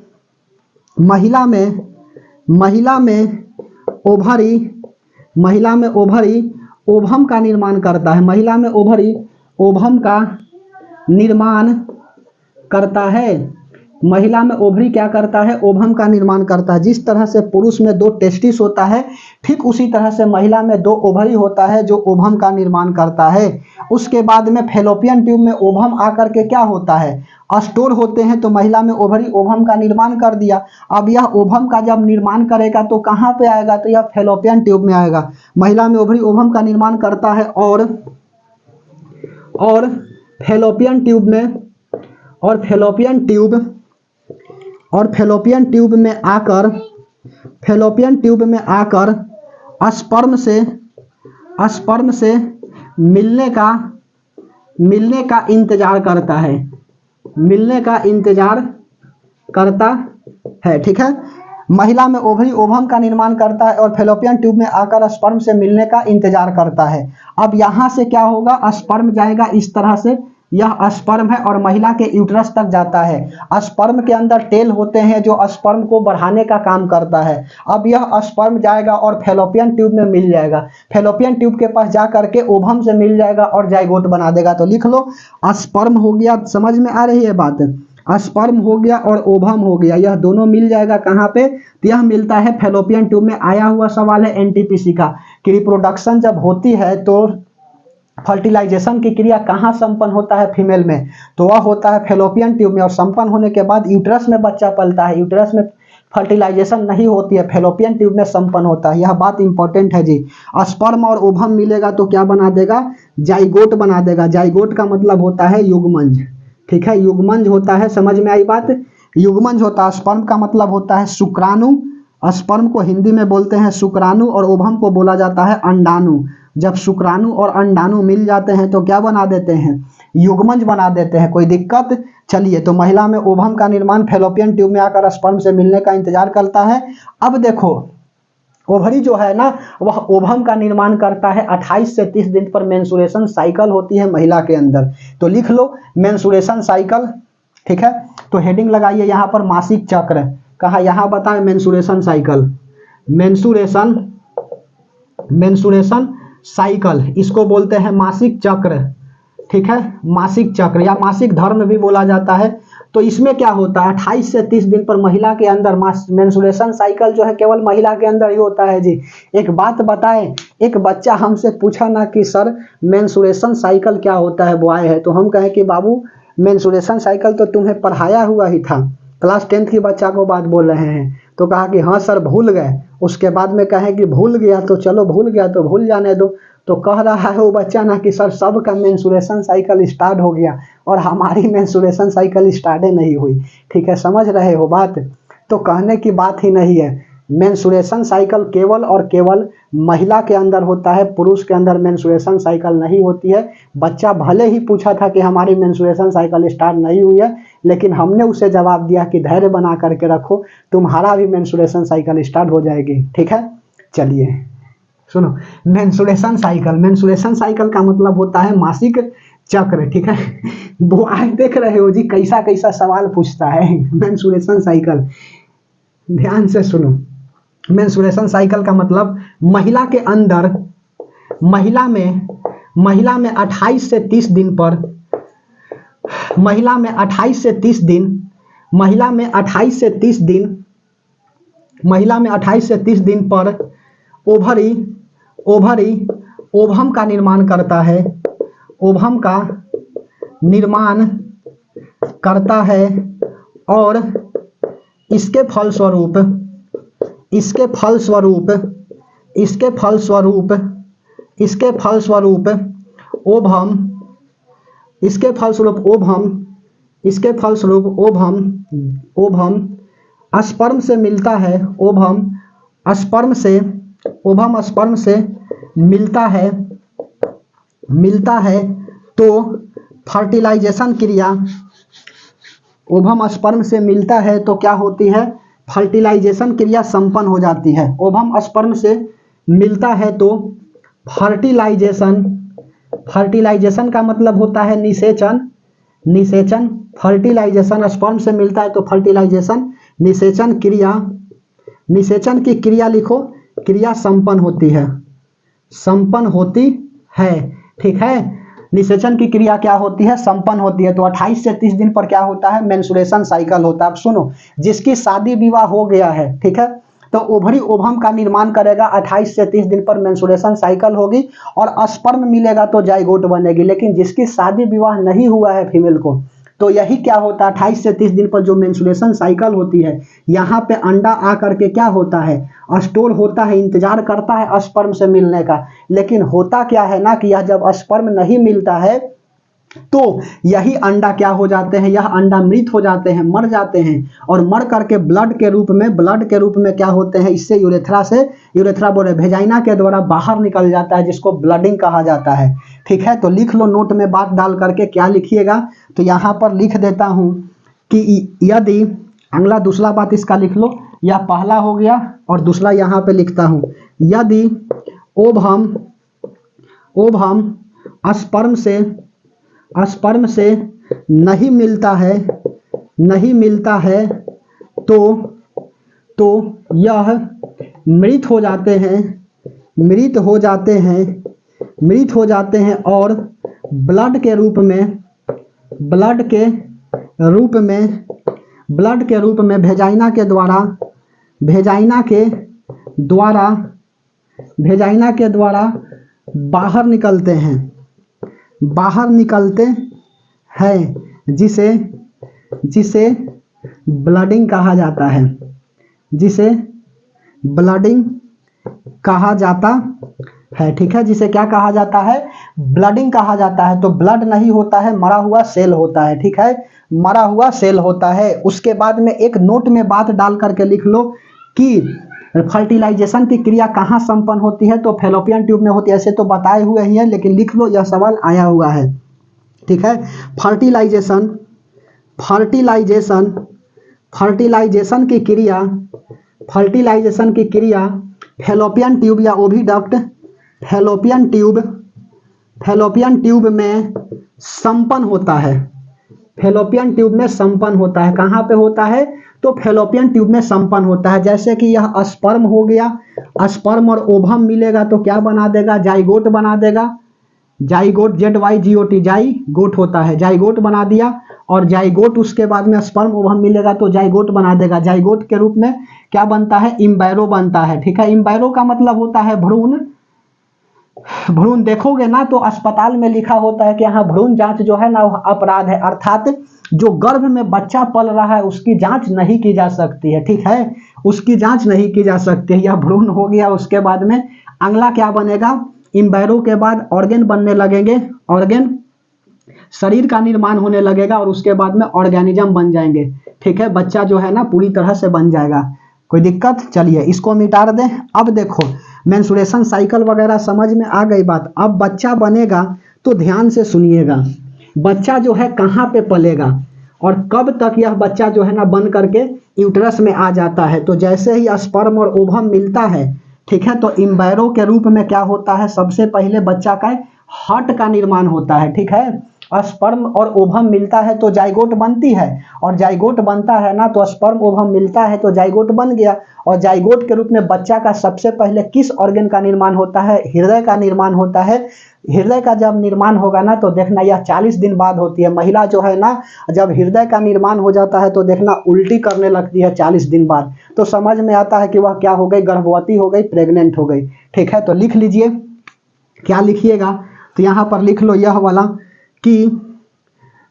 ओवरी ओवम का निर्माण करता है। महिला में ओवरी ओवम का निर्माण करता है। महिला में ओवरी क्या करता है, ओवम का निर्माण करता है। जिस तरह से पुरुष में 2 टेस्टिस होता है ठीक उसी तरह से महिला में 2 ओवरी होता है जो ओवम का निर्माण करता है। उसके बाद में फेलोपियन ट्यूब में ओवम आकर के क्या होता है, स्टोर होते हैं। तो महिला में ओवरी ओवम का निर्माण कर दिया। अब यह ओवम का जब निर्माण करेगा तो कहाँ पे आएगा, तो यह फेलोपियन ट्यूब में आएगा। महिला में ओवरी ओवम का निर्माण करता है और फेलोपियन ट्यूब में फेलोपियन ट्यूब में आकर स्पर्म से मिलने का इंतजार करता है, ठीक है। महिला में ओवरी ओवम का निर्माण करता है और फेलोपियन ट्यूब में आकर स्पर्म से मिलने का इंतजार करता है। अब यहाँ से क्या होगा, स्पर्म जाएगा इस तरह से, यह स्पर्म है और महिला के यूट्रस तक जाता है। स्पर्म के अंदर टेल होते हैं जो स्पर्म को बढ़ाने का काम करता है। अब यह स्पर्म जाएगा और फेलोपियन ट्यूब में मिल जाएगा। फेलोपियन ट्यूब के पास जा करके ओवम से मिल जाएगा और जाइगोट बना देगा। तो लिख लो, स्पर्म हो गया, समझ में आ रही है बात, स्पर्म हो गया और ओवम हो गया, यह दोनों मिल जाएगा कहाँ पे, तो यह मिलता है फेलोपियन ट्यूब में। आया हुआ सवाल है एनटीपीसी का कि रिप्रोडक्शन जब होती है तो फर्टिलाइजेशन की क्रिया कहाँ संपन्न होता है फीमेल में, तो वह होता है फेलोपियन ट्यूब में। और संपन्न होने के बाद यूट्रस में बच्चा पलता है। यूट्रस में फर्टिलाइजेशन नहीं होती है, फेलोपियन ट्यूब में संपन्न होता है। यह बात इंपॉर्टेंट है जी। स्पर्म और ओवम मिलेगा तो क्या बना देगा, जाइगोट बना देगा। जाइगोट का मतलब होता है युग्मंज, ठीक है, युग्मंज होता है। समझ में आई बात, युग्मंज होता है। स्पर्म का मतलब होता है शुक्राणु, स्पर्म को हिंदी में बोलते हैं शुक्राणु और ओवम को बोला जाता है अंडाणु। जब शुक्राणु और अंडाणु मिल जाते हैं तो क्या बना देते हैं, युग्मंज बना देते हैं। कोई दिक्कत, चलिए। तो महिला में ओवम का निर्माण फेलोपियन ट्यूब में आकर स्पर्म से मिलने का इंतजार करता है। अब देखो, ओवरी जो है ना वह ओवम का निर्माण करता है 28 से 30 दिन पर मेंस्ट्रुएशन साइकिल होती है महिला के अंदर। तो लिख लो मेंस्ट्रुएशन साइकिल, ठीक है। तो हेडिंग लगाइए यहाँ पर मासिक चक्र, कहा यहाँ बताएं मेंस्ट्रुएशन साइकिल, मेंस्ट्रुएशन साइकिल इसको बोलते हैं मासिक चक्र, ठीक है, मासिक चक्र या मासिक धर्म भी बोला जाता है। तो इसमें क्या होता है 28 से 30 दिन पर महिला के अंदर मेंस्ट्रुएशन साइकिल जो है केवल महिला के अंदर ही होता है जी। एक बात बताएं, एक बच्चा हमसे पूछा ना कि सर मेंस्ट्रुएशन साइकिल क्या होता है, बॉय है, तो हम कहें कि बाबू मेंस्ट्रुएशन साइकिल तो तुम्हें पढ़ाया हुआ ही था, क्लास 10th की बच्चा को बात बोल रहे हैं। तो कहा कि हाँ सर भूल गए। उसके बाद में कहें कि भूल गया तो चलो भूल गया तो भूल जाने दो। तो कह रहा है वो बच्चा ना कि सर सबका मेंस्ट्रुएशन साइकिल स्टार्ट हो गया और हमारी मेंस्ट्रुएशन साइकिल स्टार्ट नहीं हुई, ठीक है, समझ रहे हो बात। तो कहने की बात ही नहीं है। मेंस्ट्रुएशन साइकिल केवल और केवल महिला के अंदर होता है, पुरुष के अंदर मेंस्ट्रुएशन साइकिल नहीं होती है। बच्चा भले ही पूछा था कि हमारी मेंस्ट्रुएशन साइकिल स्टार्ट नहीं हुई है, लेकिन हमने उसे जवाब दिया कि धैर्य बना करके रखो, तुम्हारा भी मेंस्ट्रुएशन साइकिल स्टार्ट हो जाएगी, ठीक है। चलिए सुनो, मेंस्ट्रुएशन साइकिल का मतलब होता है मासिक चक्र, ठीक है। वो आज देख रहे हो जी कैसा कैसा सवाल पूछता है मेंस्ट्रुएशन साइकिल, ध्यान से सुनो। मेंस्ट्रुएशन साइकिल का मतलब महिला के अंदर महिला में 28 से 30 दिन पर महिला में 28 से 30 दिन पर ओवरी ओवरी ओवम का निर्माण करता है, ओवम का निर्माण करता है और इसके फलस्वरूप इसके फलस्वरूप इसके फलस्वरूप इसके फलस्वरूप ओवम इसके फलस्वरूप ओवम इसके फलस्वरूप ओवम ओवम स्पर्म से मिलता है, ओवम स्पर्म से मिलता है तो फर्टिलाइजेशन क्रिया, ओवम स्पर्म से मिलता है तो क्या होती है, फर्टिलाइजेशन क्रिया संपन्न हो जाती है। ओवम स्पर्म से मिलता है तो फर्टिलाइजेशन का मतलब होता है निषेचन। फर्टिलाइजेशन स्पर्म से मिलता है तो फर्टिलाइजेशन, निषेचन की क्रिया लिखो, क्रिया संपन्न होती है। ठीक है, निषेचन की क्रिया क्या होती है, संपन्न होती है। तो 28 से 30 दिन पर क्या होता है, मेंस्ट्रुएशन साइकिल होता है। अब सुनो, जिसकी शादी विवाह हो गया है, ठीक है, तो ओवरी ओवम का निर्माण करेगा, 28 से 30 दिन पर मेंस्ट्रुएशन साइकिल होगी और स्पर्म मिलेगा तो जाइगोट बनेगी। लेकिन जिसकी शादी विवाह नहीं हुआ है फीमेल को, तो यही क्या होता है, 28 से 30 दिन पर जो मेंस्ट्रुएशन साइकिल होती है, यहाँ पे अंडा आ करके क्या होता है, स्टोर होता है, इंतजार करता है स्पर्म से मिलने का। लेकिन होता क्या है ना कि यह जब स्पर्म नहीं मिलता है तो यही अंडा क्या हो जाते हैं, यह अंडा मृत हो जाते हैं, मर जाते हैं और मर करके ब्लड के रूप में क्या होते हैं, इससे यूरेथ्रा बोले भेजाइना के द्वारा बाहर निकल जाता है, जिसको ब्लडिंग कहा जाता है। ठीक है, तो लिख लो नोट में बात डाल करके, क्या लिखिएगा, तो यहाँ पर लिख देता हूँ कि यदि अगला दूसरा बात इसका लिख लो, यह पहला हो गया और दूसरा यहाँ पे लिखता हूँ, यदि ओवम स्पर्म से नहीं मिलता है तो यह मृत हो जाते हैं और ब्लड के रूप में भेजाइना के द्वारा बाहर निकलते हैं, जिसे ब्लडिंग कहा जाता है। ठीक है, जिसे क्या कहा जाता है, ब्लडिंग कहा जाता है। तो ब्लड नहीं होता है, मरा हुआ सेल होता है। ठीक है, मरा हुआ सेल होता है। उसके बाद में एक नोट में बात डाल करके लिख लो कि फर्टिलाइजेशन की क्रिया कहाँ संपन्न होती है, तो फैलोपियन ट्यूब में होती है। ऐसे तो बताए हुए ही है, लेकिन लिख लो, यह सवाल आया हुआ है। ठीक है, फर्टिलाइजेशन की क्रिया फैलोपियन ट्यूब या ओविडक्ट, फैलोपियन ट्यूब में संपन्न होता है। फैलोपियन ट्यूब में संपन्न होता है। कहाँ पे होता है, तो फैलोपियन ट्यूब में संपन्न होता है। जैसे कि यह स्पर्म हो गया, स्पर्म और ओवम मिलेगा तो क्या बना देगा, जाइगोट बना देगा। जाइगोट ZYGOT जाइगोट होता है, जाइगोट बना दिया। और जाइगोट उसके बाद में स्पर्म ओवम मिलेगा तो जाइगोट बना देगा। जाइगोट के रूप में क्या बनता है, इम्बायरो बनता है। ठीक है, इम्बायरो का मतलब होता है भ्रूण। भ्रूण देखोगे ना तो अस्पताल में लिखा होता है कि यहाँ भ्रूण जांच जो है ना अपराध है, अर्थात जो गर्भ में बच्चा पल रहा है उसकी जांच नहीं की जा सकती है। ठीक है, उसकी जांच नहीं की जा सकती है। यह भ्रूण हो गया। उसके बाद में अगला क्या बनेगा, इम्बायरो के बाद ऑर्गेन बनने लगेंगे। ऑर्गेन, शरीर का निर्माण होने लगेगा और उसके बाद में ऑर्गेनिज्म बन जाएंगे। ठीक है, बच्चा जो है ना पूरी तरह से बन जाएगा। कोई दिक्कत, चलिए इसको मिटा दें। अब देखो, मेंस्ट्रुएशन साइकिल वगैरह समझ में आ गई बात। अब बच्चा बनेगा तो ध्यान से सुनिएगा, बच्चा जो है कहाँ पे पलेगा और कब तक यह बच्चा जो है ना बन करके यूट्रस में आ जाता है। तो जैसे ही स्पर्म और ओवम मिलता है, ठीक है, तो इम्बायरो के रूप में क्या होता है, सबसे पहले बच्चा का हार्ट का निर्माण होता है। ठीक है, स्पर्म और ओवम मिलता है तो जाइगोट बनती है, और जाइगोट बनता है ना तो स्पर्म ओवम मिलता है तो जाइगोट बन गया। और जाइगोट के रूप में बच्चा का सबसे पहले किस ऑर्गन का निर्माण होता है? हृदय का निर्माण होता है। हृदय का जब निर्माण होगा ना तो देखना यह 40 दिन बाद होती है। महिला जो है ना जब हृदय का निर्माण हो जाता है तो देखना उल्टी करने लगती है 40 दिन बाद। तो समझ में आता है कि वह क्या हो गई, गर्भवती हो गई, प्रेग्नेंट हो गई। ठीक है, तो लिख लीजिए, क्या लिखिएगा, तो यहाँ पर लिख लो यह वाला कि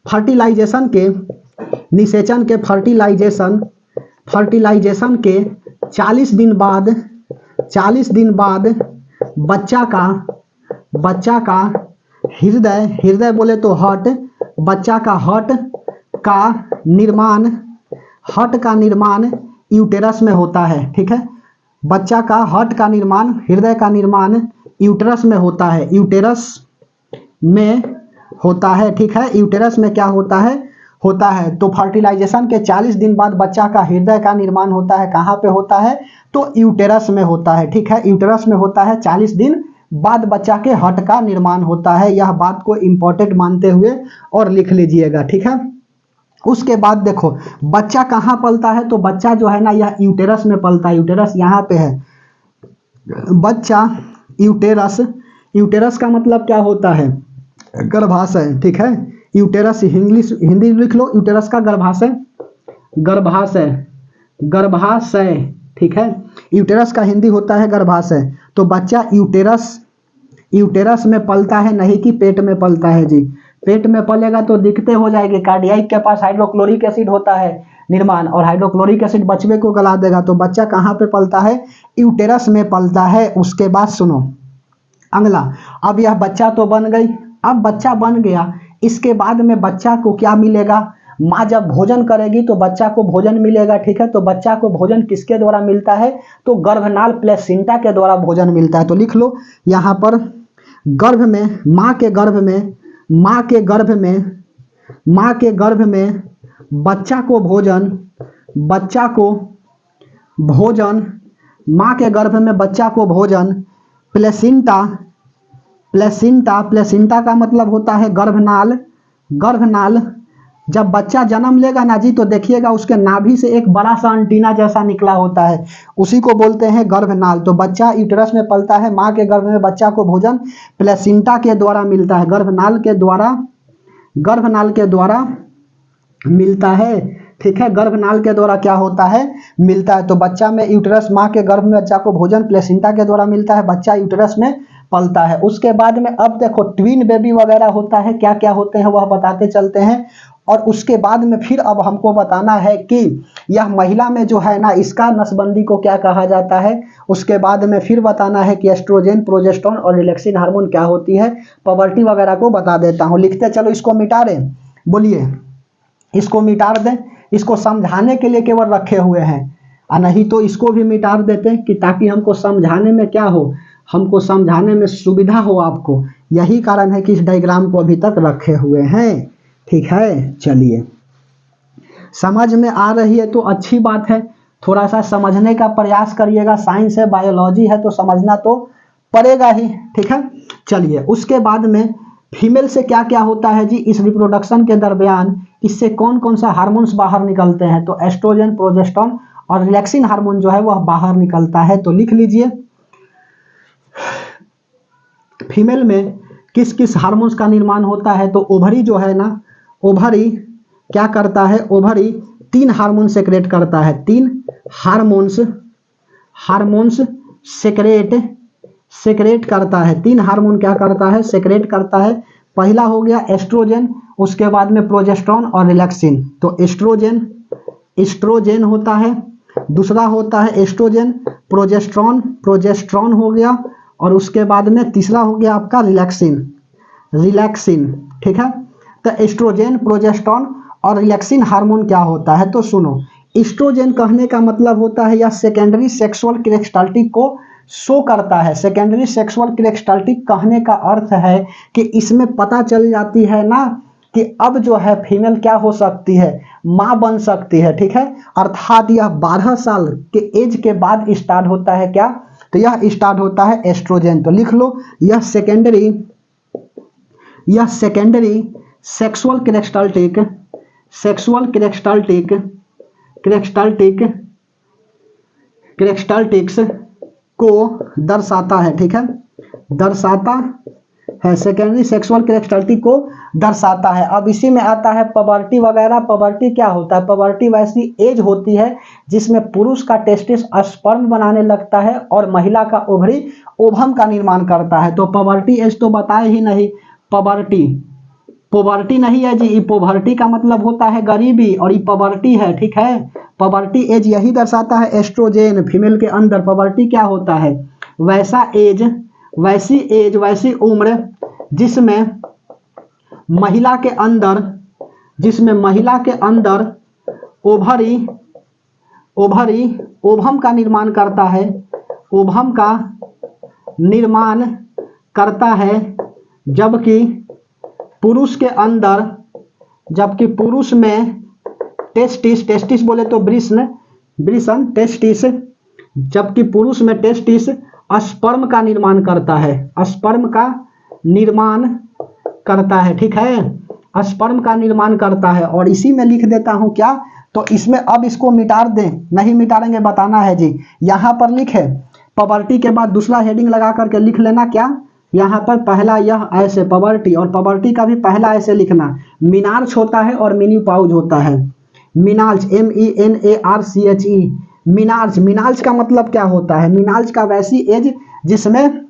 फर्टिलाइजेशन के निषेचन के फर्टिलाइजेशन के 40 दिन बाद बच्चा का हृदय बोले तो हार्ट, बच्चा का हार्ट का निर्माण यूटेरस में होता है। ठीक है, बच्चा का हार्ट का निर्माण, हृदय का निर्माण यूटेरस में होता है, यूटेरस में होता है। ठीक है, यूटेरस में क्या होता है तो फर्टिलाइजेशन के 40 दिन बाद बच्चा का हृदय का निर्माण होता है। कहाँ पे होता है? तो यूटेरस में होता है। ठीक है, यूटेरस में होता है, 40 दिन बाद बच्चा के हार्ट का निर्माण होता है। यह बात को इंपॉर्टेंट मानते हुए और लिख लीजिएगा। ठीक है, उसके बाद देखो बच्चा कहाँ पलता है, तो बच्चा जो है ना यह यूटेरस में पलता है। यूटेरस यहाँ पे है, बच्चा यूटेरस का मतलब क्या होता है? गर्भाशय। ठीक है, यूटेरस हिंदी लिख लो, यूटेरस का गर्भाशय। ठीक है, यूटेरस का हिंदी होता है गर्भाशय। तो बच्चा यूटेरस में पलता है, नहीं कि पेट में पलता है जी। पेट में पलेगा तो दिक्कतें हो जाएगी। कार्डियाक के पास हाइड्रोक्लोरिक एसिड होता है निर्माण, और हाइड्रोक्लोरिक एसिड बच्चे को गला देगा। तो बच्चा कहाँ पे पलता है? यूटेरस में पलता है। उसके बाद सुनो अगला, अब यह बच्चा तो बन गई, अब बच्चा बन गया, इसके बाद में बच्चा को क्या मिलेगा? माँ जब भोजन करेगी तो बच्चा को भोजन मिलेगा। ठीक है, तो बच्चा को भोजन किसके द्वारा मिलता है? तो गर्भनाल प्लेसेंटा के द्वारा भोजन मिलता है। तो लिख लो यहाँ पर गर्भ में, माँ के गर्भ में बच्चा को भोजन माँ के गर्भ में बच्चा को भोजन प्लेसेंटा का मतलब होता है गर्भनाल। जब बच्चा जन्म लेगा ना जी तो देखिएगा उसके नाभि से एक बड़ा सा अंटीना जैसा निकला होता है, उसी को बोलते हैं गर्भनाल। तो बच्चा यूटेरस में पलता है, माँ के गर्भ में बच्चा को भोजन प्लेसेंटा के द्वारा मिलता है, गर्भनाल के द्वारा मिलता है। ठीक है, गर्भनाल के द्वारा क्या होता है? मिलता है। तो बच्चा में यूटेरस, माँ के गर्भ में बच्चा को भोजन प्लेसेंटा के द्वारा मिलता है, बच्चा यूटेरस में पलता है। उसके बाद में अब देखो ट्विन बेबी वगैरह होता है, क्या क्या होते हैं वह बताते चलते हैं। और उसके बाद में फिर अब हमको बताना है कि यह महिला में जो है ना इसका नसबंदी को क्या कहा जाता है। उसके बाद में फिर बताना है कि एस्ट्रोजन, प्रोजेस्टेरोन और रिलैक्सिन हार्मोन क्या होती है, पवर्टी वगैरह को बता देता हूँ। लिखते चलो, इसको मिटा दें, बोलिए, इसको मिटा दें, इसको समझाने के लिए केवल रखे हुए हैं, और नहीं तो इसको भी मिटा देते कि ताकि हमको समझाने में क्या हो, हमको समझाने में सुविधा हो आपको। यही कारण है कि इस डायग्राम को अभी तक रखे हुए हैं। ठीक है, चलिए, समझ में आ रही है तो अच्छी बात है, थोड़ा सा समझने का प्रयास करिएगा। साइंस है, बायोलॉजी है तो समझना तो पड़ेगा ही। ठीक है, चलिए, उसके बाद में फीमेल से क्या क्या होता है जी इस रिप्रोडक्शन के दरमियान, इससे कौन कौन सा हार्मोन्स बाहर निकलते हैं? तो एस्ट्रोजन, प्रोजेस्टेरोन और रिलैक्सिन हार्मोन जो है वह बाहर निकलता है। तो लिख लीजिए, फीमेल में किस किस हार्मोन्स का निर्माण होता है? तो ओवरी जो है ना, ओवरी क्या करता है? ओवरी 3 हार्मोन सेक्रेट करता है, 3 हार्मोन्स सेक्रेट करता है। 3 हार्मोन क्या करता है? सेक्रेट करता है। पहला हो गया एस्ट्रोजन, उसके बाद में प्रोजेस्टेरोन और रिलैक्सिन। तो एस्ट्रोजन होता है, दूसरा होता है एस्ट्रोजन, प्रोजेस्टेरोन हो गया, और उसके बाद में तीसरा हो गया आपका रिलैक्सिन। ठीक है, तो एस्ट्रोजन, प्रोजेस्टेरोन और रिलैक्सिन हार्मोन क्या होता है? तो सुनो, एस्ट्रोजन कहने का मतलब होता है यह सेकेंडरी सेक्सुअल कैरेक्टरिस्टिक को शो करता है। सेकेंडरी सेक्सुअल कैरेक्टरिस्टिक कहने का अर्थ है कि इसमें पता चल जाती है ना कि अब जो है फीमेल क्या हो सकती है, माँ बन सकती है। ठीक है, अर्थात यह 12 साल के एज के बाद स्टार्ट होता है। क्या? तो यह स्टार्ट होता है एस्ट्रोजन। तो लिख लो, यह secondary sexual characteristic, sexual characteristic, characteristics को दर्शाता है, ठीक है, दर्शाता है, सेकेंडरी सेक्सुअल कैरेक्टरिस्टिक को दर्शाता है। अब इसी में आता है पबर्टी वगैरह। पबर्टी क्या होता है? पबर्टी वैसी एज होती है जिसमें पुरुष का टेस्टिस स्पर्म बनाने लगता है और महिला का ओवरी ओवम का निर्माण करता है। तो पबर्टी एज तो बताए ही नहीं, पबर्टी, पोवर्टी नहीं है जी, पोवर्टी का मतलब होता है गरीबी और ये पबर्टी है, ठीक है। पबर्टी एज यही दर्शाता है, एस्ट्रोजेन फीमेल के अंदर। पबर्टी क्या होता है? वैसा एज, वैसी एज, वैसी उम्र जिसमें महिला के अंदर, जिसमें महिला के अंदर ओवरी, ओवरी ओवम का निर्माण करता है, ओवम का निर्माण करता है, जबकि पुरुष के अंदर, जबकि पुरुष में टेस्टिस, टेस्टिस बोले तो वृषण, वृषण टेस्टिस, जबकि पुरुष में टेस्टिस स्पर्म का निर्माण करता है, स्पर्म का निर्माण करता है, ठीक है, स्पर्म का निर्माण करता है। और इसी में लिख देता हूं क्या, तो इसमें अब इसको मिटा दें, नहीं मिटाएंगे, बताना है जी। यहां पर लिखे पबर्टी के बाद दूसरा हेडिंग लगा करके लिख लेना क्या, यहाँ पर पहला यह ऐसे पबर्टी, और पबर्टी का भी पहला ऐसे लिखना, मिनार्च होता है और मेनोपॉज होता है। मिनार्च, MENARCHE, मिनार्च। मिनार्च का मतलब क्या होता है? मिनार्च का वैसी एज जिसमें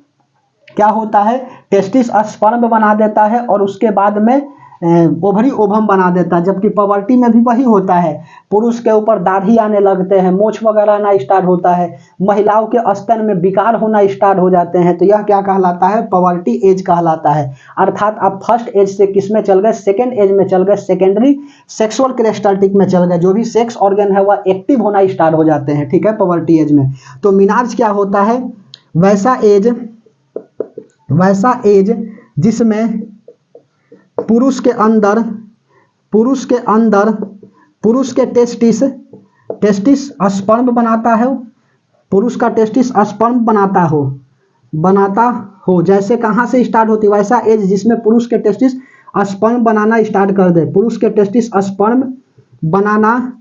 क्या होता है, टेस्टिस स्पर्म बना देता है और उसके बाद में ओवरी ओवम बना देता है। जबकि पबर्टी में भी वही होता है, पुरुष के ऊपर दाढ़ी आने लगते हैं, मोछ वगैरह आना स्टार्ट होता है, महिलाओं के स्तन में विकार होना स्टार्ट हो जाते हैं। तो यह क्या कहलाता है? पबर्टी एज कहलाता है। अर्थात आप फर्स्ट एज से किस में चल गए? सेकेंड एज में चल गए, सेकेंडरी सेक्सुअल कैरेक्टरिस्टिक में चल गए। जो भी सेक्स ऑर्गन है वह एक्टिव होना स्टार्ट हो जाते हैं, ठीक है, पबर्टी एज में। तो मिनार्च क्या होता है? वैसा एज, वैसा एज जिसमें पुरुष के अंदर, पुरुष के अंदर, पुरुष के टेस्टिस, टेस्टिस स्पर्म बनाता है, पुरुष का टेस्टिस स्पर्म बनाता हो, बनाता हो। जैसे कहाँ से स्टार्ट होती है? वैसा एज जिसमें पुरुष के टेस्टिस स्पर्म बनाना स्टार्ट कर दे, पुरुष के टेस्टिस स्पर्म बनाना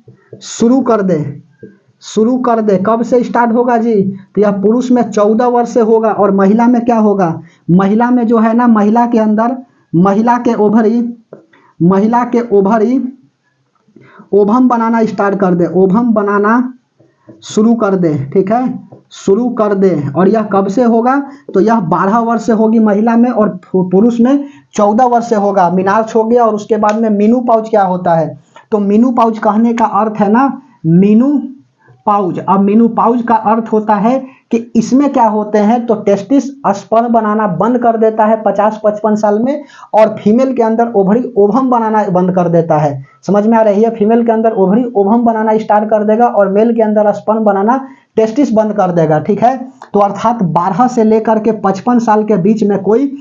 शुरू कर दे, शुरू कर दे। कब से स्टार्ट होगा जी? तो यह पुरुष में 14 वर्ष से होगा। और महिला में क्या होगा? महिला में जो है ना, महिला के अंदर, महिला के ओवरी, महिला के ओवरी ओवम बनाना स्टार्ट कर दे, ओवम बनाना शुरू कर दे, ठीक है, शुरू कर दे। और यह कब से होगा? तो यह 12 वर्ष से होगी महिला में और पुरुष में 14 वर्ष से होगा। मिनार्च हो गया। और उसके बाद में मेनोपॉज क्या होता है? तो मेनोपॉज कहने का अर्थ है ना, मेनोपॉज। अब मेनोपॉज का अर्थ होता है कि इसमें क्या होते हैं, तो टेस्टिस स्पर्म बनाना बंद कर देता है 50-55 साल में, और फीमेल के अंदर ओवरी ओवम बनाना बंद कर देता है। समझ में आ रही है? फीमेल के अंदर ओवरी ओवम बनाना स्टार्ट कर देगा और मेल के अंदर स्पर्म बनाना, टेस्टिस बंद कर देगा, ठीक है। तो अर्थात 12 से लेकर के 55 साल के बीच में कोई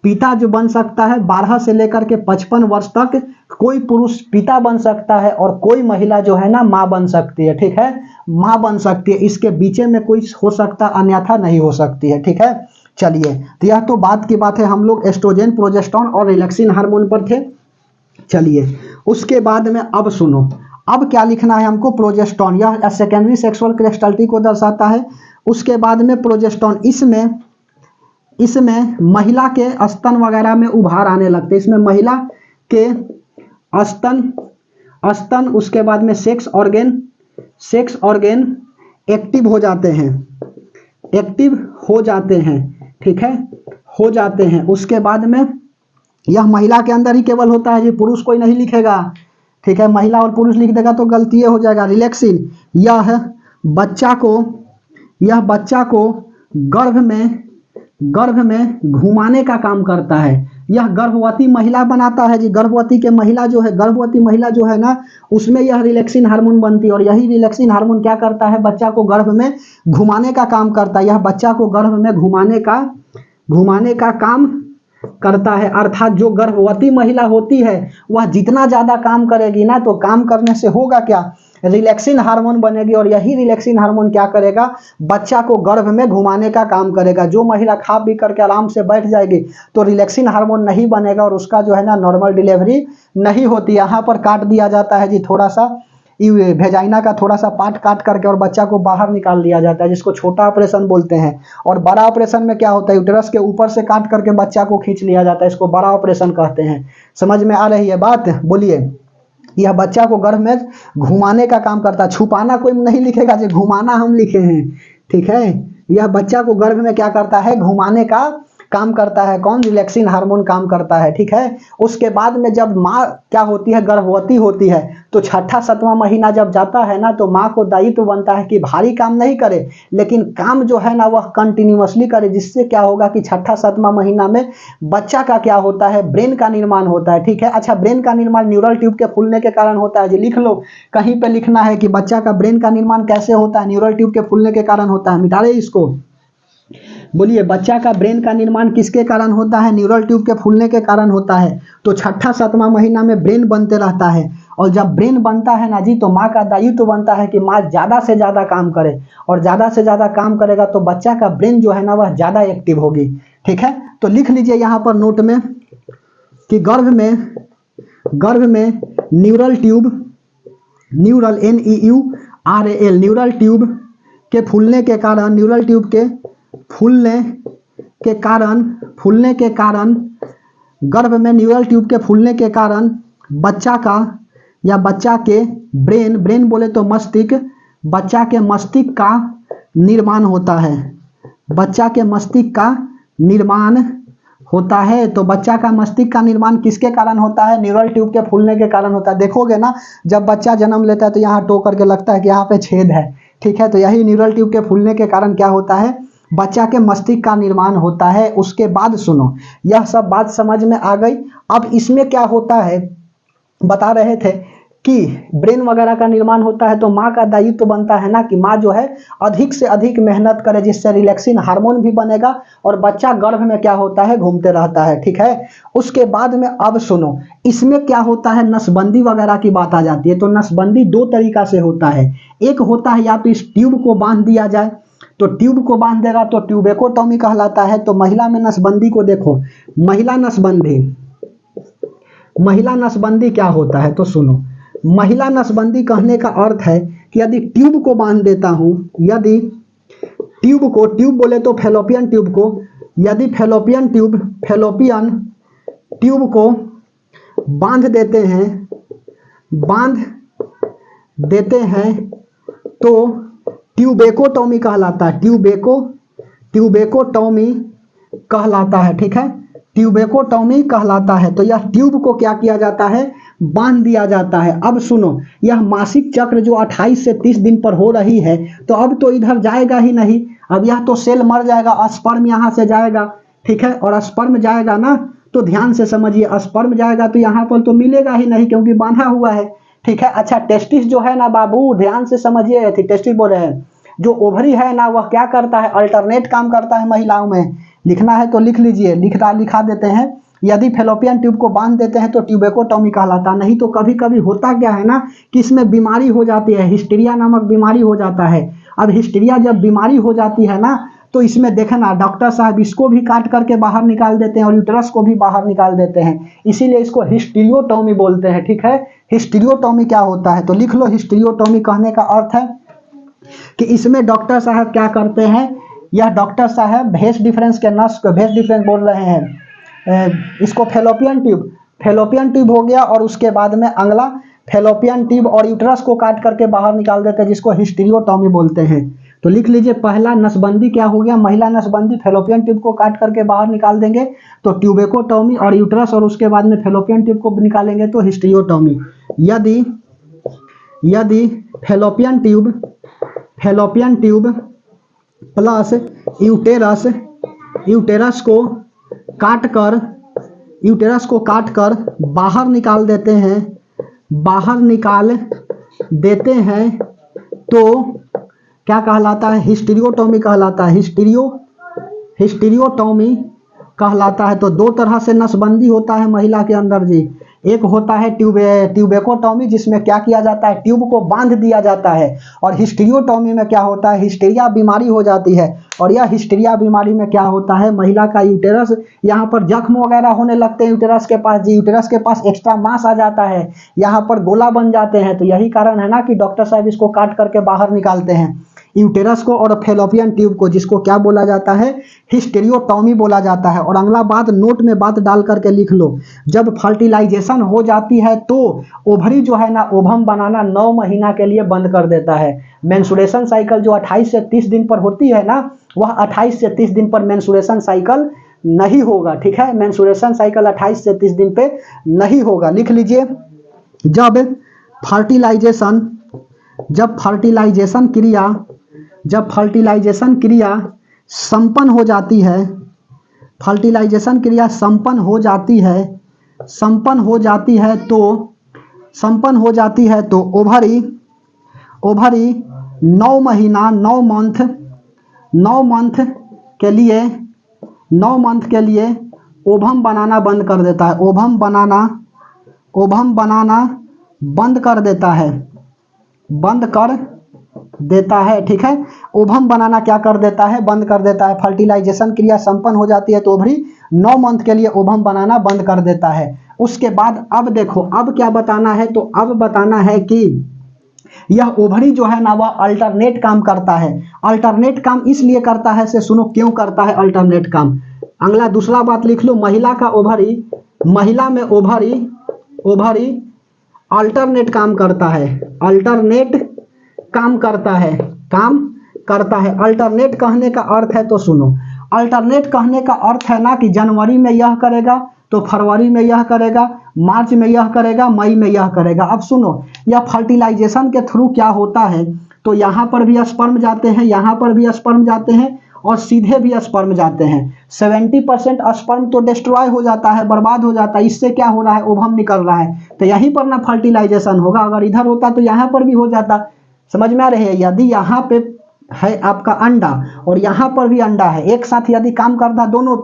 पिता जो बन सकता है, 12 से लेकर के 55 वर्ष तक कोई पुरुष पिता बन सकता है और कोई महिला जो है ना माँ बन सकती है, ठीक है, माँ बन सकती है। इसके बीच में कोई हो सकता, अन्यथा नहीं हो सकती है, ठीक है। चलिए, तो यह तो बात की बात है, हम लोग एस्ट्रोजन, प्रोजेस्टेरोन और रिलैक्सिन हार्मोन पर थे। चलिए, उसके बाद में अब सुनो, अब क्या लिखना है हमको? प्रोजेस्टेरोन, यह सेकेंडरी सेक्सुअल कैरेक्टरिस्टिक को दर्शाता है। उसके बाद में प्रोजेस्टेरोन, इसमें, इसमें महिला के स्तन वगैरह में उभार आने लगते हैं। इसमें महिला के स्तन, स्तन, उसके बाद में sex organ, sex organ active हो जाते हैं, एक्टिव हो जाते हैं, ठीक है, हो जाते हैं। उसके बाद में यह महिला के अंदर ही केवल होता है जी, पुरुष कोई नहीं लिखेगा, ठीक है। महिला और पुरुष लिख देगा तो गलती हो जाएगा। रिलैक्सिन, यह बच्चा को, यह बच्चा को गर्भ में, गर्भ में घुमाने का काम करता है। यह गर्भवती महिला बनाता है जी। गर्भवती के महिला जो है, गर्भवती महिला जो है ना, उसमें यह रिलैक्सिन हार्मोन बनती है और यही रिलैक्सिन हार्मोन क्या करता है? बच्चा को गर्भ में घुमाने का काम करता है। यह बच्चा को गर्भ में घुमाने का काम करता है। अर्थात जो गर्भवती महिला होती है वह जितना ज्यादा काम करेगी ना, तो काम करने से होगा क्या? रिलैक्सिन हार्मोन बनेगी और यही रिलैक्सिन हार्मोन क्या करेगा, बच्चा को गर्भ में घुमाने का काम करेगा। जो महिला खा पी करके आराम से बैठ जाएगी तो रिलैक्सिन हार्मोन नहीं बनेगा और उसका जो है ना नॉर्मल डिलीवरी नहीं होती। यहाँ पर काट दिया जाता है जी, थोड़ा सा वेजाइना का थोड़ा सा पार्ट काट करके और बच्चा को बाहर निकाल दिया जाता है, जिसको छोटा ऑपरेशन बोलते हैं। और बड़ा ऑपरेशन में क्या होता है, यूटेरस के ऊपर से काट करके बच्चा को खींच लिया जाता है, इसको बड़ा ऑपरेशन कहते हैं। समझ में आ रही है बात, बोलिए। यह बच्चा को गर्भ में घुमाने का काम करता है, छुपाना कोई नहीं लिखेगा जी, घुमाना हम लिखे हैं, ठीक है। यह बच्चा को गर्भ में क्या करता है, घुमाने का काम करता है। कौन, रिलैक्सिन हार्मोन काम करता है, ठीक है। उसके बाद में जब माँ क्या होती है, गर्भवती होती है, तो छठा सातवां महीना जब जाता है ना, तो माँ को दायित्व बनता है कि भारी काम नहीं करे, लेकिन काम जो है ना वह कंटिन्यूअसली करे, जिससे क्या होगा कि छठा सातवां महीना में बच्चा का क्या होता है, ब्रेन का निर्माण होता है, ठीक है। अच्छा, ब्रेन का निर्माण न्यूरल ट्यूब के फूलने के कारण होता है जी, लिख लो, कहीं पे लिखना है कि बच्चा का ब्रेन का निर्माण कैसे होता है, न्यूरल ट्यूब के फूलने के कारण होता है। मिटा रहे इसको, बोलिए, बच्चा का ब्रेन का निर्माण किसके कारण होता है, न्यूरल ट्यूब के फूलने के कारण होता है। तो छठा सातवां महीना में ब्रेन बनते रहता है, और जब ब्रेन बनता है ना जी, तो माँ का दायित्व बनता है कि माँ ज़्यादा से ज़्यादा काम करे, और ज़्यादा से ज़्यादा काम करेगा तो बच्चा का ब्रेन जो है ना वह ज़्यादा एक्टिव होगी, ठीक है। तो लिख लीजिए यहाँ पर नोट में कि गर्भ में neural tube, neural NEURAL, neural tube के फूलने के कारण, न्यूरल ट्यूब के फूलने के कारण गर्भ में न्यूरल ट्यूब के फूलने के कारण बच्चा का या बच्चा के ब्रेन बोले तो मस्तिष्क, बच्चा के मस्तिष्क का निर्माण होता है, बच्चा के मस्तिष्क का निर्माण होता है। तो बच्चा का मस्तिष्क का निर्माण किसके कारण होता है, न्यूरल ट्यूब के फूलने के कारण होता है। देखोगे ना, जब बच्चा जन्म लेता है तो यहाँ टो करके लगता है कि यहाँ पे छेद है, ठीक है। तो यही न्यूरल ट्यूब के फूलने के कारण क्या होता है, बच्चा के मस्तिष्क का निर्माण होता है। उसके बाद सुनो, यह सब बात समझ में आ गई। अब इसमें क्या होता है, बता रहे थे कि ब्रेन वगैरह का निर्माण होता है, तो माँ का दायित्व बनता है ना कि माँ जो है अधिक से अधिक मेहनत करे, जिससे रिलैक्सिन हार्मोन भी बनेगा और बच्चा गर्भ में क्या होता है, घूमते रहता है, ठीक है। उसके बाद में अब सुनो, इसमें क्या होता है, नसबंदी वगैरह की बात आ जाती है। तो नसबंदी दो तरीका से होता है, एक होता है या तो इस ट्यूब को बांध दिया जाए, तो ट्यूब को बांध देगा तो ट्यूबेकोटॉमी कहलाता है। तो महिला में नसबंदी को देखो, महिला नसबंदी क्या होता है, तो सुनो, महिला नसबंदी कहने का अर्थ है कि यदि ट्यूब को बांध देता हूं, यदि ट्यूब बोले तो फैलोपियन ट्यूब को, यदि फैलोपियन ट्यूब को बांध देते हैं तो ट्यूबेकोटॉमी कहलाता है, ट्यूबेकोटॉमी कहलाता है, ठीक है, ट्यूबेकोटॉमी कहलाता है। तो यह ट्यूब को क्या किया जाता है, बांध दिया जाता है। अब सुनो, यह मासिक चक्र जो 28 से 30 दिन पर हो रही है, तो अब तो इधर जाएगा ही नहीं, अब यह तो सेल मर जाएगा, स्पर्म यहाँ से जाएगा, ठीक है। और स्पर्म जाएगा ना, तो ध्यान से समझिए, स्पर्म जाएगा तो यहाँ पर तो मिलेगा ही नहीं क्योंकि बांधा हुआ है, ठीक है। अच्छा, टेस्टिस जो है ना बाबू, ध्यान से समझिए, टेस्टिस बोल रहे हैं, जो ओवरी है ना वह क्या करता है, अल्टरनेट काम करता है महिलाओं में। लिखना है तो लिख लीजिए, लिखा देते हैं। यदि फैलोपियन ट्यूब को बांध देते हैं तो ट्यूबेकोटॉमी कहलाता। नहीं तो कभी कभी होता क्या है ना कि इसमें बीमारी हो जाती है, हिस्टीरिया नामक बीमारी हो जाता है। अब हिस्टीरिया जब बीमारी हो जाती है ना, तो इसमें देखना डॉक्टर साहब इसको भी काट करके बाहर निकाल देते हैं और यूट्रस को भी बाहर निकाल देते हैं, इसीलिए इसको हिस्टीरियोटॉमी बोलते हैं, ठीक है। हिस्टीरियोटॉमी क्या होता है, तो लिख लो, हिस्टीरियोटॉमी कहने का अर्थ है कि इसमें डॉक्टर साहब क्या करते हैं, यह डॉक्टर साहब भेज डिफरेंस के नस को भेज डिफरेंस बोल रहे हैं, इसको फैलोपियन ट्यूब हो गया, और उसके बाद में अगला फैलोपियन ट्यूब और यूट्रस को काट करके बाहर निकाल देते हैं, जिसको हिस्टीरियोटॉमी बोलते हैं। तो लिख लीजिए, पहला नसबंदी क्या हो गया, महिला नसबंदी, फैलोपियन ट्यूब को काट करके बाहर निकाल देंगे तो ट्यूबेकोटॉमी, और यूट्रस और उसके बाद में फैलोपियन ट्यूब को निकालेंगे तो हिस्टीरियोटॉमी। यदि फैलोपियन ट्यूब प्लस यूटेरस को काट कर बाहर निकाल देते हैं तो क्या कहलाता है, हिस्टीरियोटॉमी कहलाता है, हिस्टीरियोटॉमी कहलाता है। तो दो तरह से नसबंदी होता है महिला के अंदर जी, एक होता है ट्यूबेकोटॉमी, जिसमें क्या किया जाता है, ट्यूब को बांध दिया जाता है। और हिस्टीरियोटॉमी में क्या होता है, हिस्टीरिया बीमारी हो जाती है। और यह हिस्टीरिया बीमारी में क्या होता है, महिला का यूटेरस, यहाँ पर जख्म वगैरह होने लगते हैं यूटेरस के पास जी, यूटेरस के पास एक्स्ट्रा मांस आ जाता है, यहाँ पर गोला बन जाते हैं। तो यही कारण है ना कि डॉक्टर साहब इसको काट करके बाहर निकालते हैं, यूटेरस को और फेलोपियन ट्यूब को, जिसको क्या बोला जाता है, हिस्टेरियोटॉमी बोला जाता है। और अगला बात नोट में बात डाल करके लिख लो, जब फर्टिलाइजेशन हो जाती है तो ओवरी जो है ना ओवम बनाना 9 महीना के लिए बंद कर देता है। मेंस्ट्रुएशन साइकिल जो 28 से 30 दिन पर होती है ना, वह 28 से 30 दिन पर मेंस्ट्रुएशन साइकिल नहीं होगा, ठीक है, मेंस्ट्रुएशन साइकिल 28 से 30 दिन पे नहीं होगा। लिख लीजिए, जब फर्टिलाइजेशन क्रिया संपन्न हो जाती है, फर्टिलाइजेशन क्रिया संपन्न हो जाती है तो ओवरी 9 महीना 9 मंथ के लिए ओवम बनाना बंद कर देता है, ओवम बनाना बंद कर देता है, ठीक है। ओवम बनाना क्या कर देता है, बंद कर देता है। फर्टिलाइजेशन क्रिया संपन्न हो जाती है तो ओवरी 9 मंथ के लिए ओवम बनाना बंद कर देता है। उसके बाद अब देखो, अब क्या बताना है, तो अब बताना है कि यह ओवरी जो है ना वह अल्टरनेट काम करता है। अल्टरनेट काम इसलिए करता है, से सुनो क्यों करता है अल्टरनेट काम। अगला दूसरा बात लिख लो, महिला में ओवरी अल्टरनेट काम करता है, अल्टरनेट कहने का अर्थ है, तो सुनो, अल्टरनेट कहने का अर्थ है ना कि जनवरी में यह करेगा तो फरवरी में यह करेगा, मार्च में यह करेगा, मई में यह करेगा। अब सुनो, यह फर्टिलाइजेशन के थ्रू क्या होता है, तो यहाँ पर भी स्पर्म जाते हैं, यहाँ पर भी स्पर्म जाते हैं और सीधे भी स्पर्म जाते हैं। 70% स्पर्म तो डिस्ट्रॉय हो जाता है, बर्बाद हो जाता है। इससे क्या हो रहा है, ओवम निकल रहा है, तो यहीं पर ना फर्टिलाइजेशन होगा। अगर इधर होता तो यहाँ पर भी हो जाता। समझ में आ रही है, यदि यहाँ पे है आपका अंडा और यहाँ पर भी अंडा है, एक साथ यदि काम करता दोनों,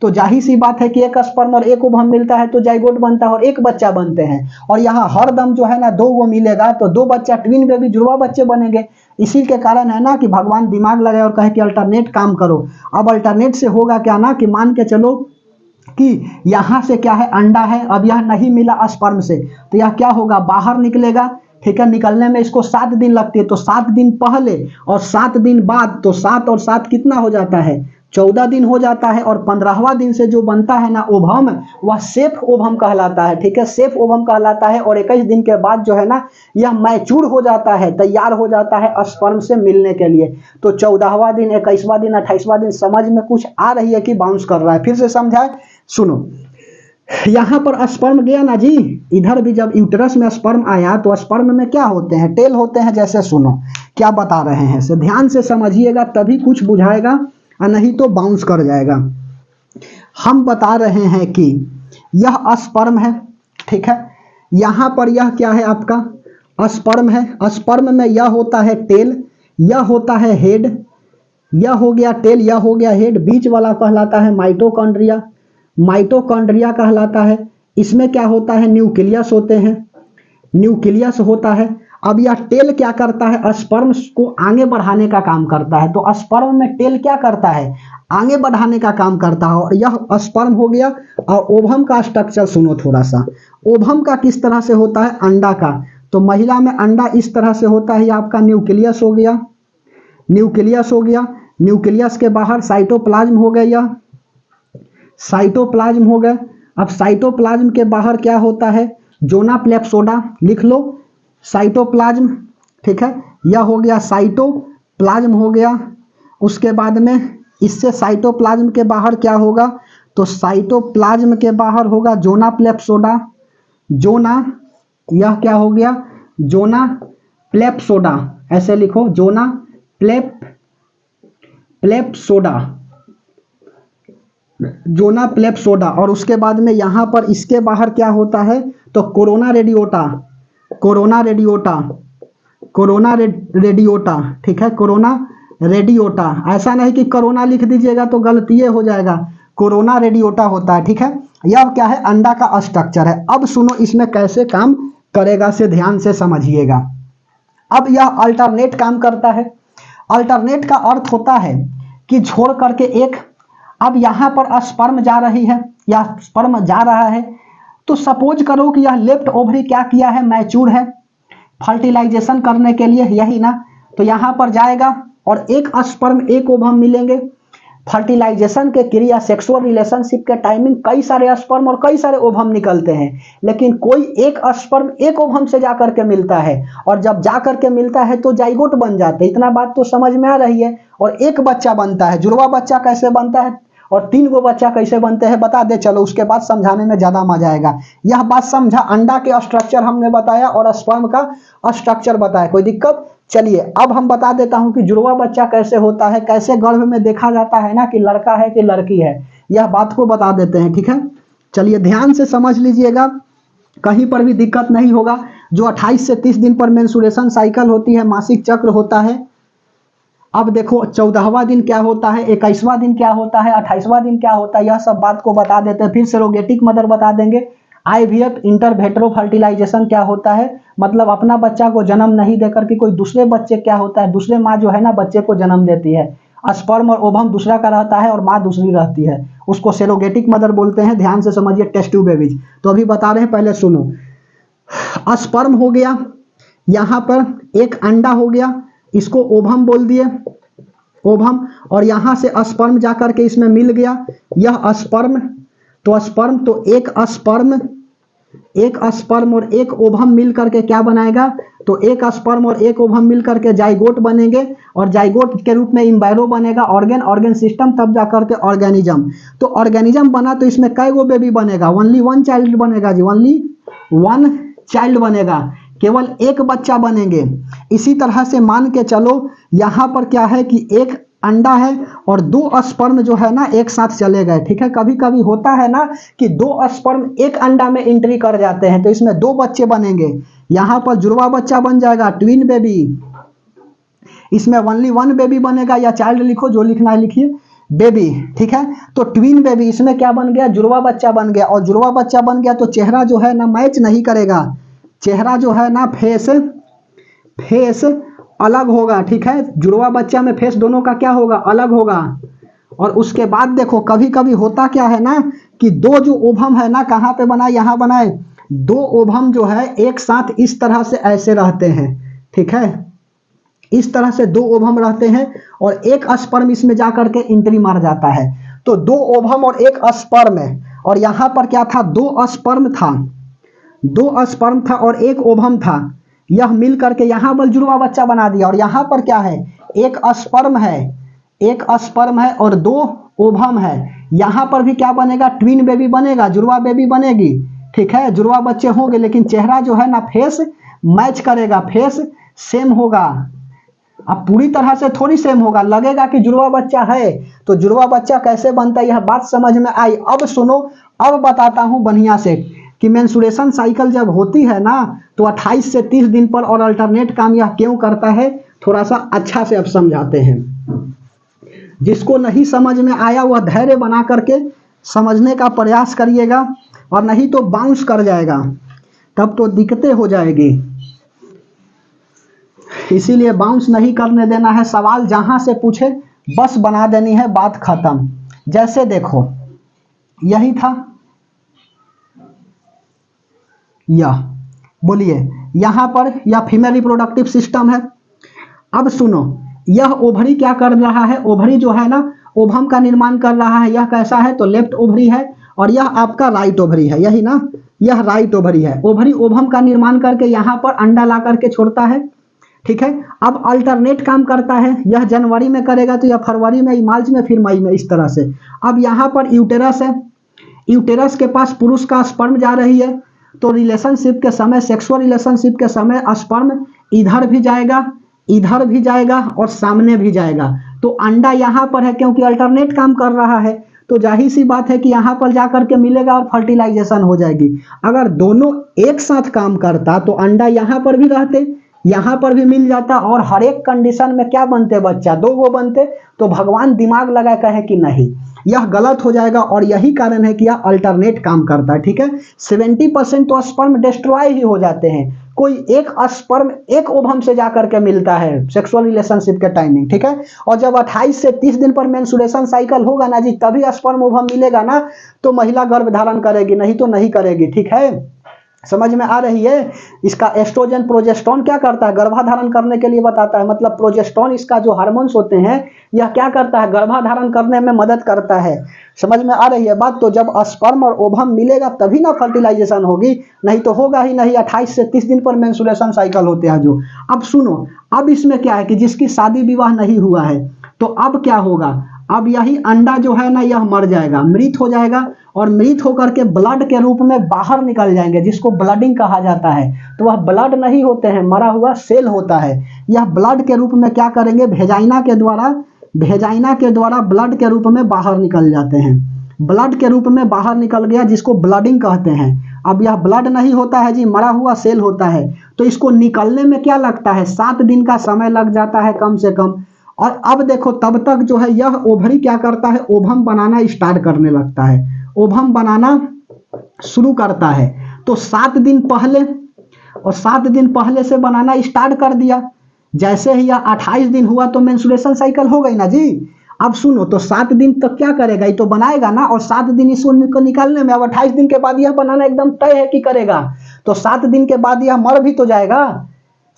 तो जाहिर सी बात है कि एक स्पर्म और एक ओवम मिलता है तो जाइगोट बनता है और एक बच्चा बनते हैं। और यहाँ हर दम जो है ना 2 वो मिलेगा तो 2 बच्चा, ट्विन बेबी, जुड़वा बच्चे बनेंगे। इसी के कारण है ना कि भगवान दिमाग लगाए और कहे कि अल्टरनेट काम करो। अब अल्टरनेट से होगा क्या ना, कि मान के चलो कि यहाँ से क्या है, अंडा है, अब यह नहीं मिला स्पर्म से, तो यह क्या होगा, बाहर निकलेगा, ठीक है। निकलने में इसको 7 दिन लगती है, तो 7 दिन पहले और 7 दिन बाद, तो 7 और 7 कितना हो जाता है, 14 दिन हो जाता है। और 15वां दिन से जो बनता है ना ओवम, वह सेफ ओवम कहलाता है, ठीक है, सेफ ओवम कहलाता है। और 21 दिन के बाद जो है ना यह मैच्योर हो जाता है, तैयार हो जाता है स्पर्म से मिलने के लिए। तो 14वां दिन, 21वां दिन, 28वां दिन, समझ में कुछ आ रही है कि बाउंस कर रहा है, फिर से समझाए, सुनो। यहाँ पर स्पर्म गया ना जी, इधर भी जब यूटेरस में स्पर्म आया तो स्पर्म में क्या होते हैं, टेल होते हैं। जैसे सुनो क्या बता रहे हैं, से ध्यान से समझिएगा तभी कुछ बुझाएगा, और नहीं तो बाउंस कर जाएगा। हम बता रहे हैं कि यह स्पर्म है, ठीक है। यहाँ पर यह क्या है, आपका स्पर्म है। स्पर्म में यह होता है टेल, यह होता है हेड, यह हो गया टेल, यह हो गया हेड। बीच वाला कहलाता है माइटोकॉन्ड्रिया, माइटोकॉन्ड्रिया कहलाता है। इसमें क्या होता है, न्यूक्लियस होते हैं, न्यूक्लियस होता है। अब यह टेल क्या करता है, स्पर्म को आगे बढ़ाने का काम करता है। तो स्पर्म में टेल क्या करता है, आगे बढ़ाने का काम करता है। और यह स्पर्म हो गया। और ओवम का स्ट्रक्चर सुनो थोड़ा सा, ओवम का किस तरह से होता है, अंडा का। तो महिला में अंडा इस तरह से होता है, आपका न्यूक्लियस हो गया, न्यूक्लियस हो गया। न्यूक्लियस के बाहर साइटोप्लाज्म हो गया, साइटोप्लाज्म हो गया। अब साइटोप्लाज्म के बाहर क्या होता है, जोना प्लेप्सोडा, लिख लो साइटोप्लाज्म, ठीक है। यह हो गया साइटोप्लाज्म हो गया। उसके बाद में इससे साइटोप्लाज्म के बाहर क्या होगा, तो साइटोप्लाज्म के बाहर होगा जोना प्लेप्सोडा, जोना, यह क्या हो गया, जोना प्लेप्सोडा, ऐसे लिखो जोना प्लेप्सोडा, जोना प्लेप्सोडा। और उसके बाद में यहाँ पर इसके बाहर क्या होता है, तो कोरोना रेडियोटा, कोरोना रेडियोटा, कोरोना रेडियोटा, ठीक है, कोरोना रेडियोटा। ऐसा नहीं कि कोरोना लिख दीजिएगा तो गलती हो जाएगा, कोरोना रेडियोटा होता है, ठीक है। यह क्या है, अंडा का स्ट्रक्चर है। अब सुनो इसमें कैसे काम करेगा से ध्यान से समझिएगा। अब यह अल्टरनेट काम करता है। अल्टरनेट का अर्थ होता है कि छोड़ करके एक, अब यहां पर स्पर्म जा रही है या स्पर्म जा रहा है, तो सपोज करो कि यह लेफ्ट ओवरी क्या किया है, मैच्योर है फर्टिलाइजेशन करने के लिए, यही ना। तो यहां पर जाएगा और एक स्पर्म एक ओवम मिलेंगे। फर्टिलाइजेशन के क्रिया सेक्सुअल रिलेशनशिप के टाइमिंग कई सारे स्पर्म और कई सारे ओवम निकलते हैं, लेकिन कोई एक स्पर्म एक ओवम से जाकर के मिलता है, और जब जाकर के मिलता है तो जाइगोट बन जाते हैं। इतना बात तो समझ में आ रही है। और एक बच्चा बनता है। जुड़वा बच्चा कैसे बनता है और 3 गो बच्चा कैसे बनते हैं बता दे, चलो उसके बाद समझाने में ज्यादा मजा आएगा। यह बात समझा, अंडा के स्ट्रक्चर हमने बताया और स्पर्म का स्ट्रक्चर बताया, कोई दिक्कत? चलिए अब हम बता देता हूं कि जुड़वा बच्चा कैसे होता है, कैसे गर्भ में देखा जाता है ना कि लड़का है कि लड़की है, यह बात को बता देते हैं, ठीक है। चलिए ध्यान से समझ लीजिएगा, कहीं पर भी दिक्कत नहीं होगा। जो 28 से 30 दिन पर मेंस्ट्रुएशन साइकिल होती है, मासिक चक्र होता है। अब देखो 14वां दिन क्या होता है, 21वां दिन क्या होता है, 28वां दिन क्या होता है, यह सब बात को बता देते हैं। फिर सरोगेटिक मदर बता देंगे। आईवीएफ इंटरवेट्रो फर्टिलाइजेशन क्या होता है, मतलब अपना बच्चा को जन्म नहीं देकर के कोई दूसरे बच्चे क्या होता है, दूसरे माँ जो है ना बच्चे को जन्म देती है। स्पर्म और ओवम दूसरा का रहता है और माँ दूसरी रहती है, उसको सेरोगेटिक मदर बोलते हैं। ध्यान से समझिए, टेस्ट ट्यूब बेबीज। तो अभी बता रहे हैं, पहले सुनो। स्पर्म हो गया, यहां पर एक अंडा हो गया, इसको ओवम बोल दिए, ओवम। और यहां से स्पर्म जाकर के इसमें मिल गया, यह स्पर्म। तो स्पर्म, तो एक स्पर्म और एक ओवम मिल करके क्या बनाएगा, तो एक स्पर्म और एक ओवम मिल करके जाइगोट बनेंगे, और जाइगोट के रूप में इम्बायरो बनेगा, ऑर्गन सिस्टम, तब जाकर के ऑर्गेनिज्म। तो ऑर्गेनिज्म बना तो इसमें कै गो बेबी बनेगा, ओनली 1 चाइल्ड बनेगा जी, ओनली 1 चाइल्ड बनेगा, केवल एक बच्चा बनेंगे। इसी तरह से मान के चलो यहां पर क्या है कि एक अंडा है और 2 स्पर्म जो है ना एक साथ चले गए, ठीक है। कभी कभी होता है ना कि 2 स्पर्म एक अंडा में एंट्री कर जाते हैं, तो इसमें 2 बच्चे बनेंगे। यहां पर जुड़वा बच्चा बन जाएगा, ट्विन बेबी। इसमें ओनली 1 बेबी बनेगा, या चाइल्ड लिखो, जो लिखना है लिखिए, बेबी, ठीक है। तो ट्विन बेबी, इसमें क्या बन गया, जुड़वा बच्चा बन गया। और जुड़वा बच्चा बन गया तो चेहरा जो है ना मैच नहीं करेगा, चेहरा जो है ना फेस अलग होगा, ठीक है। जुड़वा बच्चा में फेस दोनों का क्या होगा, अलग होगा। और उसके बाद देखो कभी कभी होता क्या है ना कि 2 जो ओवम है ना, कहां पे बनाए, यहां बनाए, 2 ओवम जो है एक साथ इस तरह से ऐसे रहते हैं, ठीक है। इस तरह से 2 ओवम रहते हैं और एक स्पर्म इसमें जाकर के एंट्री मार जाता है। तो 2 ओवम और एक स्पर्म है, और यहां पर क्या था, 2 स्पर्म था, 2 स्पर्म था और एक ओवम था। यह मिल करके यहां पर जुड़वा बच्चा बना दिया। और यहां पर क्या है, एक स्पर्म है, एक स्पर्म है और 2 ओवम है। यहां पर भी क्या बनेगा, ट्विन बेबी बनेगा, जुड़वा बेबी बनेगी, ठीक है। जुड़वा बच्चे होंगे, लेकिन चेहरा जो है ना फेस मैच करेगा, फेस सेम होगा। अब पूरी तरह से थोड़ी सेम होगा, लगेगा कि जुड़वा बच्चा है। तो जुड़वा बच्चा कैसे बनता है, यह बात समझ में आई। अब सुनो, अब बताता हूं बढ़िया से कि मेंस्ट्रुएशन साइकिल जब होती है ना तो 28 से 30 दिन पर, और अल्टरनेट काम यह क्यों करता है, थोड़ा सा अच्छा से अब समझाते हैं। जिसको नहीं समझ में आया वह धैर्य बना करके समझने का प्रयास करिएगा, और नहीं तो बाउंस कर जाएगा, तब तो दिक्कतें हो जाएगी। इसीलिए बाउंस नहीं करने देना है, सवाल जहां से पूछे बस बना देनी है, बात खत्म। जैसे देखो यही था, यह बोलिए, यहां पर यह फीमेल रिप्रोडक्टिव सिस्टम है। अब सुनो, यह ओवरी क्या कर रहा है, ओवरी जो है ना ओवम का निर्माण कर रहा है। यह कैसा है, तो लेफ्ट ओवरी है, और यह आपका राइट ओवरी है, यही ना, यह राइट ओवरी है। ओवरी ओवम का निर्माण करके यहां पर अंडा ला करके छोड़ता है, ठीक है। अब अल्टरनेट काम करता है, यह जनवरी में करेगा तो यह फरवरी में, मार्च में, फिर मई में, इस तरह से। अब यहां पर यूटेरस है, यूटेरस के पास पुरुष का स्पर्म जा रही है, तो रिलेशनशिप के समय, सेक्सुअल रिलेशनशिप के समय स्पर्म इधर भी जाएगा, इधर भी जाएगा और सामने भी जाएगा। तो अंडा यहां पर है, क्योंकि अल्टरनेट काम कर रहा है, तो जाहिर सी बात है कि यहां पर जाकर के मिलेगा और फर्टिलाइजेशन हो जाएगी। अगर दोनों एक साथ काम करता तो अंडा यहां पर भी रहते, यहां पर भी मिल जाता, और हर एक कंडीशन में क्या बनते बच्चा, 2 गो बनते। तो भगवान दिमाग लगा कहे कि नहीं, यह गलत हो जाएगा और यही कारण है कि यह अल्टरनेट काम करता है। ठीक है, 70% तो स्पर्म डिस्ट्रॉय ही हो जाते हैं। कोई एक स्पर्म एक ओवम से जाकर के मिलता है सेक्सुअल रिलेशनशिप के टाइमिंग। ठीक है, और जब 28 से 30 दिन पर मेंस्ट्रुएशन साइकिल होगा ना जी, तभी स्पर्म ओवम मिलेगा ना, तो महिला गर्भ धारण करेगी, नहीं तो नहीं करेगी। ठीक है, समझ में आ रही है। इसका एस्ट्रोजन प्रोजेस्टेरोन क्या करता है, गर्भाधारण करने के लिए बताता है। मतलब प्रोजेस्टेरोन इसका जो हार्मोन्स होते हैं, यह क्या करता है, गर्भाधारण करने में मदद करता है। समझ में आ रही है बात। तो जब स्पर्म और ओवम मिलेगा तभी ना फर्टिलाइजेशन होगी, नहीं तो होगा ही नहीं। 28 से 30 दिन पर मेंस्ट्रुएशन साइकिल होते हैं जो। अब सुनो, अब इसमें क्या है कि जिसकी शादी विवाह नहीं हुआ है, तो अब क्या होगा, अब यही अंडा जो है ना, यह मर जाएगा, मृत हो जाएगा, और मृत होकर के ब्लड के रूप में बाहर निकल जाएंगे, जिसको ब्लडिंग कहा जाता है। तो वह ब्लड नहीं होते हैं, मरा हुआ सेल होता है। यह ब्लड के रूप में क्या करेंगे, भेजाइना के द्वारा ब्लड के रूप में बाहर निकल जाते हैं। ब्लड के रूप में बाहर निकल गया, जिसको ब्लडिंग कहते हैं। अब यह ब्लड नहीं होता है जी, मरा हुआ सेल होता है। तो इसको निकलने में क्या लगता है, 7 दिन का समय लग जाता है कम से कम। और अब देखो, तब तक जो है यह ओवरी क्या करता है, ओवम बनाना स्टार्ट करने लगता है, ओवम बनाना शुरू करता है। तो 7 दिन पहले, और 7 दिन पहले से बनाना स्टार्ट कर दिया। जैसे ही यह 28 दिन हुआ तो मेंस्ट्रुएशन साइकिल हो गई ना जी। अब सुनो, तो 7 दिन तक क्या करेगा, ये तो बनाएगा ना, और 7 दिन इसको निकालने में, अब 28 दिन के बाद यह बनाना एकदम तय है कि करेगा। तो 7 दिन के बाद यह मर भी तो जाएगा।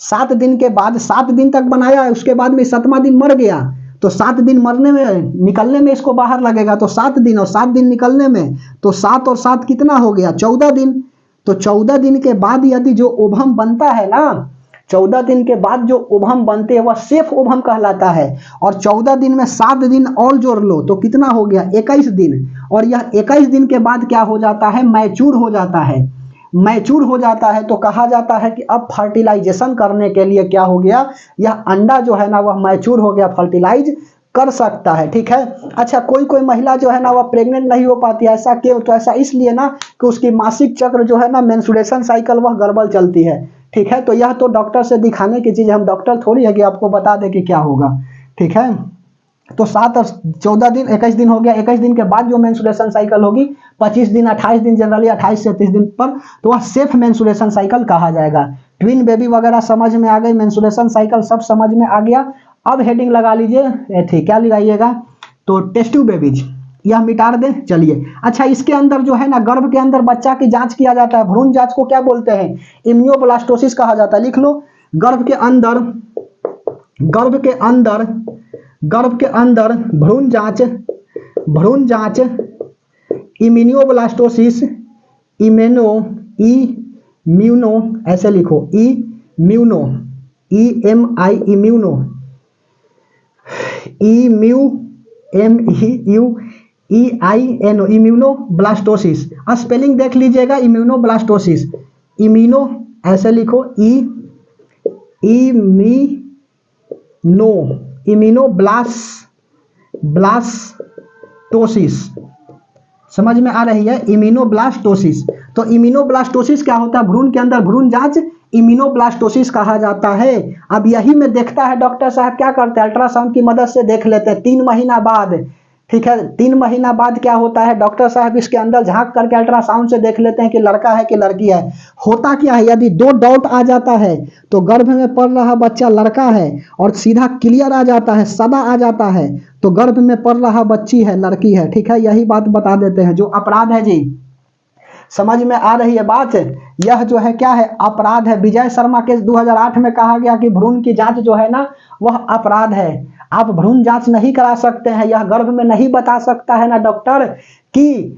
7 दिन के बाद, 7 दिन तक बनाया, उसके बाद में 7वां दिन मर गया, तो 7 दिन मरने में, निकलने में इसको बाहर लगेगा। तो 7 दिन और 7 दिन निकलने में, तो 7 और 7 कितना हो गया, 14 दिन। तो 14 दिन के बाद यदि जो ओवम बनता है ना, 14 दिन के बाद जो ओवम बनते हैं वह सेफ ओवम कहलाता है। और 14 दिन में 7 दिन और जोड़ लो तो कितना हो गया, 21 दिन। और यह 21 दिन के बाद क्या हो जाता है, मैच्योर हो जाता है। मैच्योर हो जाता है तो कहा जाता है कि अब फर्टिलाइजेशन करने के लिए क्या हो गया, यह अंडा जो है ना वह मैच्योर हो गया, फर्टिलाइज कर सकता है। ठीक है, अच्छा, कोई कोई महिला जो है ना वह प्रेग्नेंट नहीं हो पाती है, ऐसा क्यों, तो ऐसा इसलिए ना कि उसकी मासिक चक्र जो है ना, मेंस्ट्रुएशन साइकिल वह गड़बड़ चलती है। ठीक है, तो यह तो डॉक्टर से दिखाने की चीज है, हम डॉक्टर थोड़ी है कि आपको बता दे कि क्या होगा। ठीक है, तो 7 और 14 दिन, 21 दिन हो गया। 21 दिन के बाद जो मेंस्ट्रुएशन साइकिल होगी, 25 दिन, 28 दिन, जनरली 28 से 30 दिन पर, तो वह सेफ मेंस्ट्रुएशन साइकिल कहा जाएगा। ट्विन बेबी वगैरह समझ में आ गई, मेंस्ट्रुएशन साइकिल सब समझ में आ गया। अब हेडिंग लगा लीजिए, ठीक, क्या लगाइएगा, तो टेस्ट ट्यूब बेबीज, यह मिटा दें। चलिए, अच्छा, इसके अंदर जो है ना, गर्भ के अंदर बच्चा की जांच किया जाता है। भ्रूण जांच को क्या बोलते हैं, इम्यूनोब्लास्टोसिस कहा जाता है। लिख लो, गर्भ के अंदर भ्रूण जांच इम्यूनोब्लास्टोसिस, इम्यूनो ऐसे लिखो, इम्यूनो, इम्यूनो, इम्यूनोब्लास्टोसिस। स्पेलिंग देख लीजिएगा, इम्यूनोब्लास्टोसिस, इम्यूनो ऐसे लिखो, इम्यूनोब्लास्टोसिस। समझ में आ रही है, इम्यूनोब्लास्टोसिस। तो इम्यूनोब्लास्टोसिस क्या होता है, भ्रूण के अंदर भ्रूण जांच इम्यूनोब्लास्टोसिस कहा जाता है। अब यही में देखता है डॉक्टर साहब, क्या करते हैं, अल्ट्रासाउंड की मदद से देख लेते हैं 3 महीना बाद। ठीक है, 3 महीना बाद क्या होता है, डॉक्टर साहब इसके अंदर झांक करके अल्ट्रासाउंड से देख लेते हैं कि लड़का है कि लड़की है। होता क्या है, यदि 2 डॉट आ जाता है तो गर्भ में पल रहा बच्चा लड़का है, और सीधा क्लियर आ जाता है, सदा आ जाता है, तो गर्भ में पल रहा बच्ची है, लड़की है। ठीक है, यही बात बता देते हैं, जो अपराध है जी। समझ में आ रही है बात, यह जो है क्या है, अपराध है। विजय शर्मा के 2008 में कहा गया कि भ्रूण की जांच जो है ना वह अपराध है। आप भ्रूण जांच नहीं करा सकते हैं, यह गर्भ में नहीं बता सकता है ना डॉक्टर कि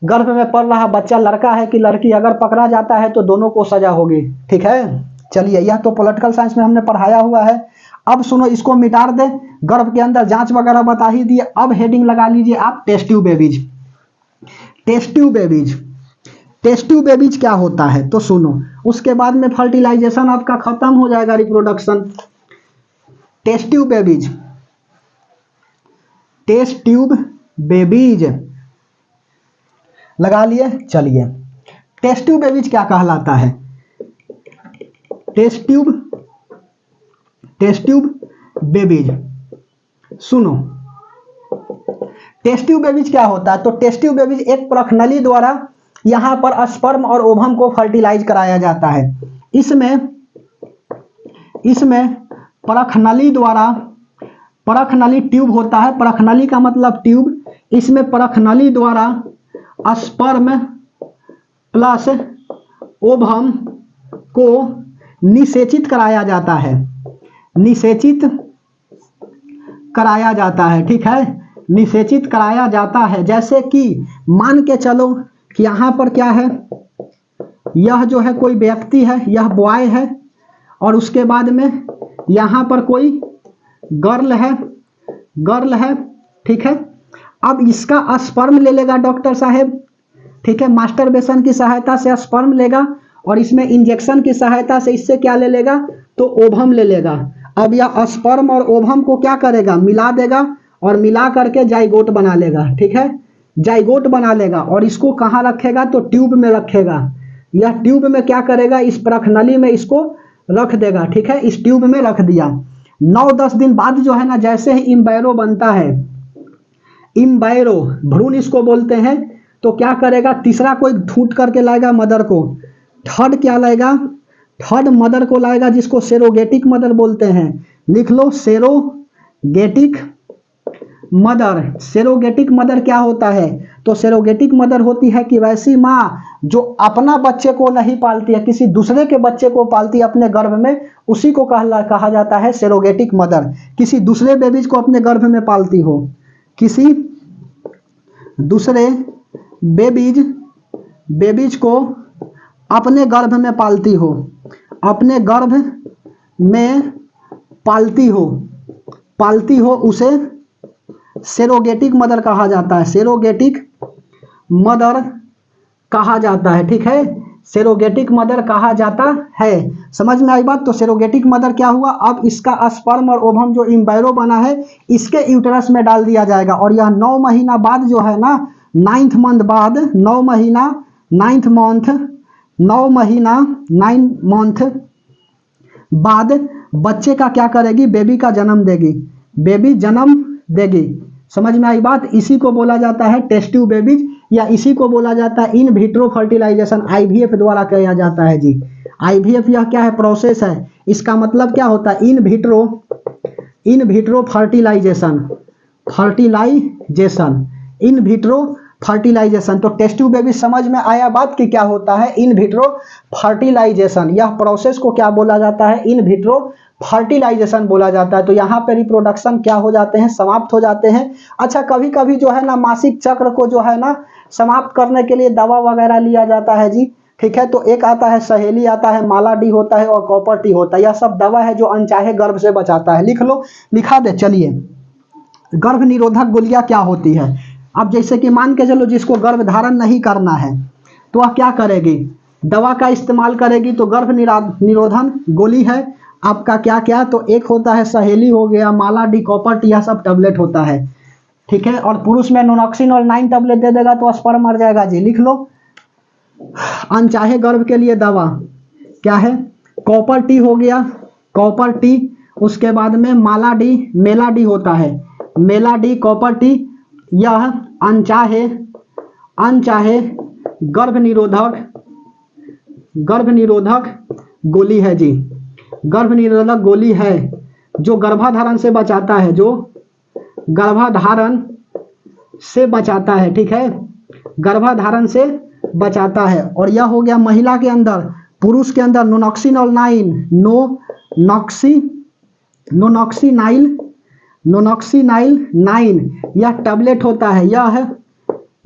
गर्भ में पल रहा बच्चा लड़का है कि लड़की। अगर पकड़ा जाता है तो दोनों को सजा होगी। ठीक है, चलिए, यह तो पॉलिटिकल साइंस में हमने पढ़ाया हुआ है। अब सुनो, इसको मिटा दे, गर्भ के अंदर जांच वगैरह बता ही दिए। अब हेडिंग लगा लीजिए आप, test tube babies. Test tube babies, test tube babies क्या होता है, तो सुनो, उसके बाद में फर्टिलाइजेशन आपका खत्म हो जाएगा, reproduction. Test tube babies, test tube babies लगा लिए। चलिए, टेस्ट ट्यूब बेबीज क्या कहलाता है, टेस्ट ट्यूब बेबीज। सुनो, टेस्ट ट्यूब बेबीज क्या होता है? तो टेस्ट ट्यूब बेबीज एक प्रखनली द्वारा यहाँ पर स्पर्म और ओवम को फर्टिलाइज कराया जाता है। इसमें प्रखनली द्वारा, प्रखनली ट्यूब होता है, प्रखनली का मतलब ट्यूब, इसमें प्रखनली द्वारा स्पर्म प्लस ओवम को निषेचित कराया जाता है, निषेचित कराया जाता है, ठीक है, निषेचित कराया जाता है। जैसे कि मान के चलो कि यहाँ पर क्या है, यह जो है कोई व्यक्ति है, यह बॉय है, और उसके बाद में यहाँ पर कोई गर्ल है, ठीक है। अब इसका स्पर्म ले लेगा डॉक्टर साहेब, ठीक है, मास्टरबेशन की सहायता से स्पर्म लेगा, और इसमें इंजेक्शन की सहायता से इससे क्या ले लेगा, तो ओवम ले लेगा। अब यह स्पर्म और ओवम को क्या करेगा, मिला देगा, और मिला करके जाइगोट बना लेगा, ठीक है, जाइगोट बना लेगा, और इसको कहाँ रखेगा, तो ट्यूब में रखेगा। यह ट्यूब में क्या करेगा, इस प्रखनली में इसको रख देगा, ठीक है, इस ट्यूब में रख दिया। 9-10 दिन बाद जो है ना, जैसे ही इम्बैरो बनता है, इम्बैरो भ्रूण इसको बोलते हैं, तो क्या करेगा, तीसरा कोई ढूंढ करके लाएगा मदर को, थर्ड क्या लाएगा, थर्ड मदर को लाएगा, जिसको सेरोगेटिक मदर बोलते हैं। लिख लो, सेरोगेटिक मदर। सेरोगेटिक मदर क्या होता है, तो सेरोगेटिक मदर होती है कि वैसी माँ जो अपना बच्चे को नहीं पालती है, किसी दूसरे के बच्चे को पालती है अपने गर्भ में, उसी को कहा जाता है सेरोगेटिक मदर। किसी दूसरे बेबीज को अपने गर्भ में पालती हो, किसी दूसरे बेबीज को अपने गर्भ में पालती हो, अपने गर्भ में पालती हो, उसे सेरोगेटिक मदर कहा जाता है, सेरोगेटिक मदर कहा जाता है, ठीक है, सेरोगेटिक मदर कहा जाता है। समझ में आई बात? तो सेरोगेटिक मदर क्या हुआ, अब इसका स्पर्म और ओवम जो इम्बैरो बना है, इसके यूटेरस में डाल दिया जाएगा, और यह 9 महीना बाद जो है ना, 9th मंथ बाद, 9 महीना 9th मंथ बाद बच्चे का क्या करेगी, बेबी का जन्म देगी, बेबी जन्म देगी। समझ में आई बात? इसी को बोला जाता है टेस्ट ट्यूब बेबीज, या इसी को बोला जाता है इन विट्रो फर्टिलाइजेशन, आईवीएफ द्वारा किया जाता है जी। आईवीएफ यह क्या है, प्रोसेस है। इसका मतलब क्या होता है, इन विट्रो फर्टिलाइजेशन। तो टेस्ट ट्यूब बेबी समझ में आया बात कि क्या होता है इन विट्रो फर्टिलाइजेशन। यह प्रोसेस को क्या बोला जाता है, इन विट्रो फर्टिलाइजेशन बोला जाता है। तो यहाँ पे रिप्रोडक्शन क्या हो जाते हैं, समाप्त हो जाते हैं। अच्छा, कभी कभी जो है ना मासिक चक्र को जो है ना समाप्त करने के लिए दवा वगैरह लिया जाता है जी, ठीक है। तो एक आता है सहेली, आता है माला डी होता है, और कॉपर टी होता है। यह सब दवा है जो अनचाहे गर्भ से बचाता है। लिख लो, लिखा दे। चलिए, गर्भ निरोधक गोलियां क्या होती है। अब जैसे कि मान के चलो जिसको गर्भ धारण नहीं करना है, तो वह क्या करेगी, दवा का इस्तेमाल करेगी। तो गर्भ निरोधन गोली है आपका क्या क्या, तो एक होता है सहेली हो गया, माला डी, कॉपर टी, यह सब टैबलेट होता है, ठीक है। और पुरुष में नोनॉक्सिन और 9 टैबलेट दे देगा तो स्पर्म मर जाएगा जी। लिख लो, अनचाहे गर्भ के लिए दवा क्या है, कॉपर टी हो गया, कॉपर टी। उसके बाद में माला डी, मेला डी होता है, मेला डी, कॉपर टी। यह अनचाहे गर्भ निरोधक गोली है जी, गर्भ निरोधक गोली है जो गर्भाधारण से बचाता है, जो गर्भाधारण से बचाता है, ठीक है, गर्भाधारण से बचाता है। और यह हो गया महिला के अंदर। पुरुष के अंदर नोनॉक्सिन और 9 यह टैबलेट होता है।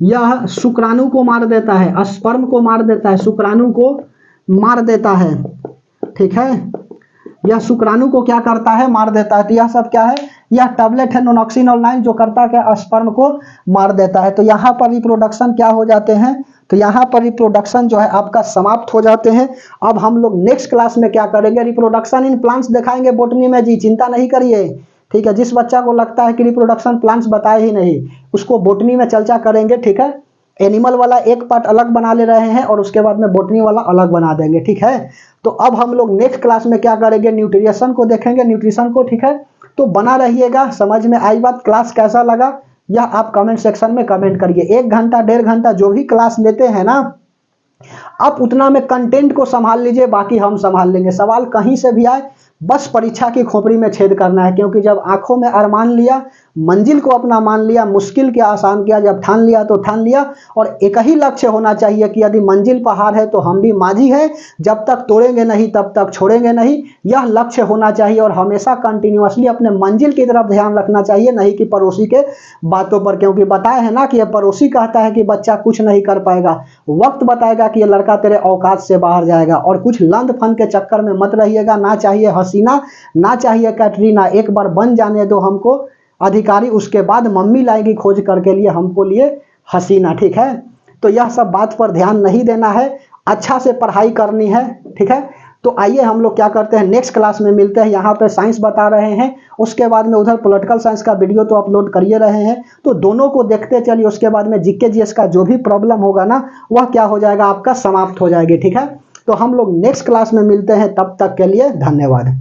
यह शुक्राणु को मार देता है, स्पर्म को मार देता है, शुक्राणु को मार देता है, ठीक है। यह शुक्राणु को क्या करता है, मार देता है। तो यह सब क्या है, यह टैबलेट है नोनॉक्सिन और 9 जो करता है स्पर्म को मार देता है। तो यहाँ पर रिप्रोडक्शन क्या हो जाते हैं, तो यहाँ पर रिप्रोडक्शन जो है आपका समाप्त हो जाते हैं। अब हम लोग नेक्स्ट क्लास में क्या करेंगे, रिप्रोडक्शन इन प्लांट्स दिखाएंगे बोटनी में जी, चिंता नहीं करिए, ठीक है। जिस बच्चा को लगता है कि रिप्रोडक्शन प्लांट्स बताए ही नहीं, उसको बोटनी में चर्चा करेंगे, ठीक है। एनिमल वाला एक पार्ट अलग बना ले रहे हैं और उसके बाद में बोटनी वाला अलग बना देंगे, ठीक है। तो अब हम लोग नेक्स्ट क्लास में क्या करेंगे, न्यूट्रिशन को देखेंगे, न्यूट्रिशन को, ठीक है। तो बना रहिएगा। समझ में आई बात, क्लास कैसा लगा यह आप कमेंट सेक्शन में कमेंट करिए। 1 घंटा 1.5 घंटा जो भी क्लास लेते हैं ना, आप उतना में कंटेंट को संभाल लीजिए, बाकी हम संभाल लेंगे। सवाल कहीं से भी आए, बस परीक्षा की खोपड़ी में छेद करना है, क्योंकि जब आंखों में अरमान लिया, मंजिल को अपना मान लिया, मुश्किल के आसान किया, जब ठान लिया तो ठान लिया। और एक ही लक्ष्य होना चाहिए कि यदि मंजिल पहाड़ है तो हम भी माझी है, जब तक तोड़ेंगे नहीं तब तक छोड़ेंगे नहीं, यह लक्ष्य होना चाहिए। और हमेशा कंटिन्यूअसली अपने मंजिल की तरफ ध्यान रखना चाहिए, नहीं कि पड़ोसी के बातों पर। क्योंकि बताया है ना कि यह पड़ोसी कहता है कि बच्चा कुछ नहीं कर पाएगा, वक्त बताएगा कि यह लड़का तेरे औकात से बाहर जाएगा। और कुछ लंद फंद के चक्कर में मत रहिएगा। ना चाहिए हसीना, ना चाहिए कैटरीना, एक बार बन जाने दो हमको अधिकारी, उसके बाद मम्मी लाएगी खोज करके लिए हमको लिए हसीना। ठीक है, तो यह सब बात पर ध्यान नहीं देना है, अच्छा से पढ़ाई करनी है। ठीक है, तो आइए हम लोग क्या करते हैं, नेक्स्ट क्लास में मिलते हैं। यहाँ पे साइंस बता रहे हैं, उसके बाद में उधर पॉलिटिकल साइंस का वीडियो तो अपलोड करिए रहे हैं, तो दोनों को देखते चलिए। उसके बाद में जीके जीएस का जो भी प्रॉब्लम होगा ना, वह क्या हो जाएगा, आपका समाप्त हो जाएगी। ठीक है, तो हम लोग नेक्स्ट क्लास में मिलते हैं, तब तक के लिए धन्यवाद।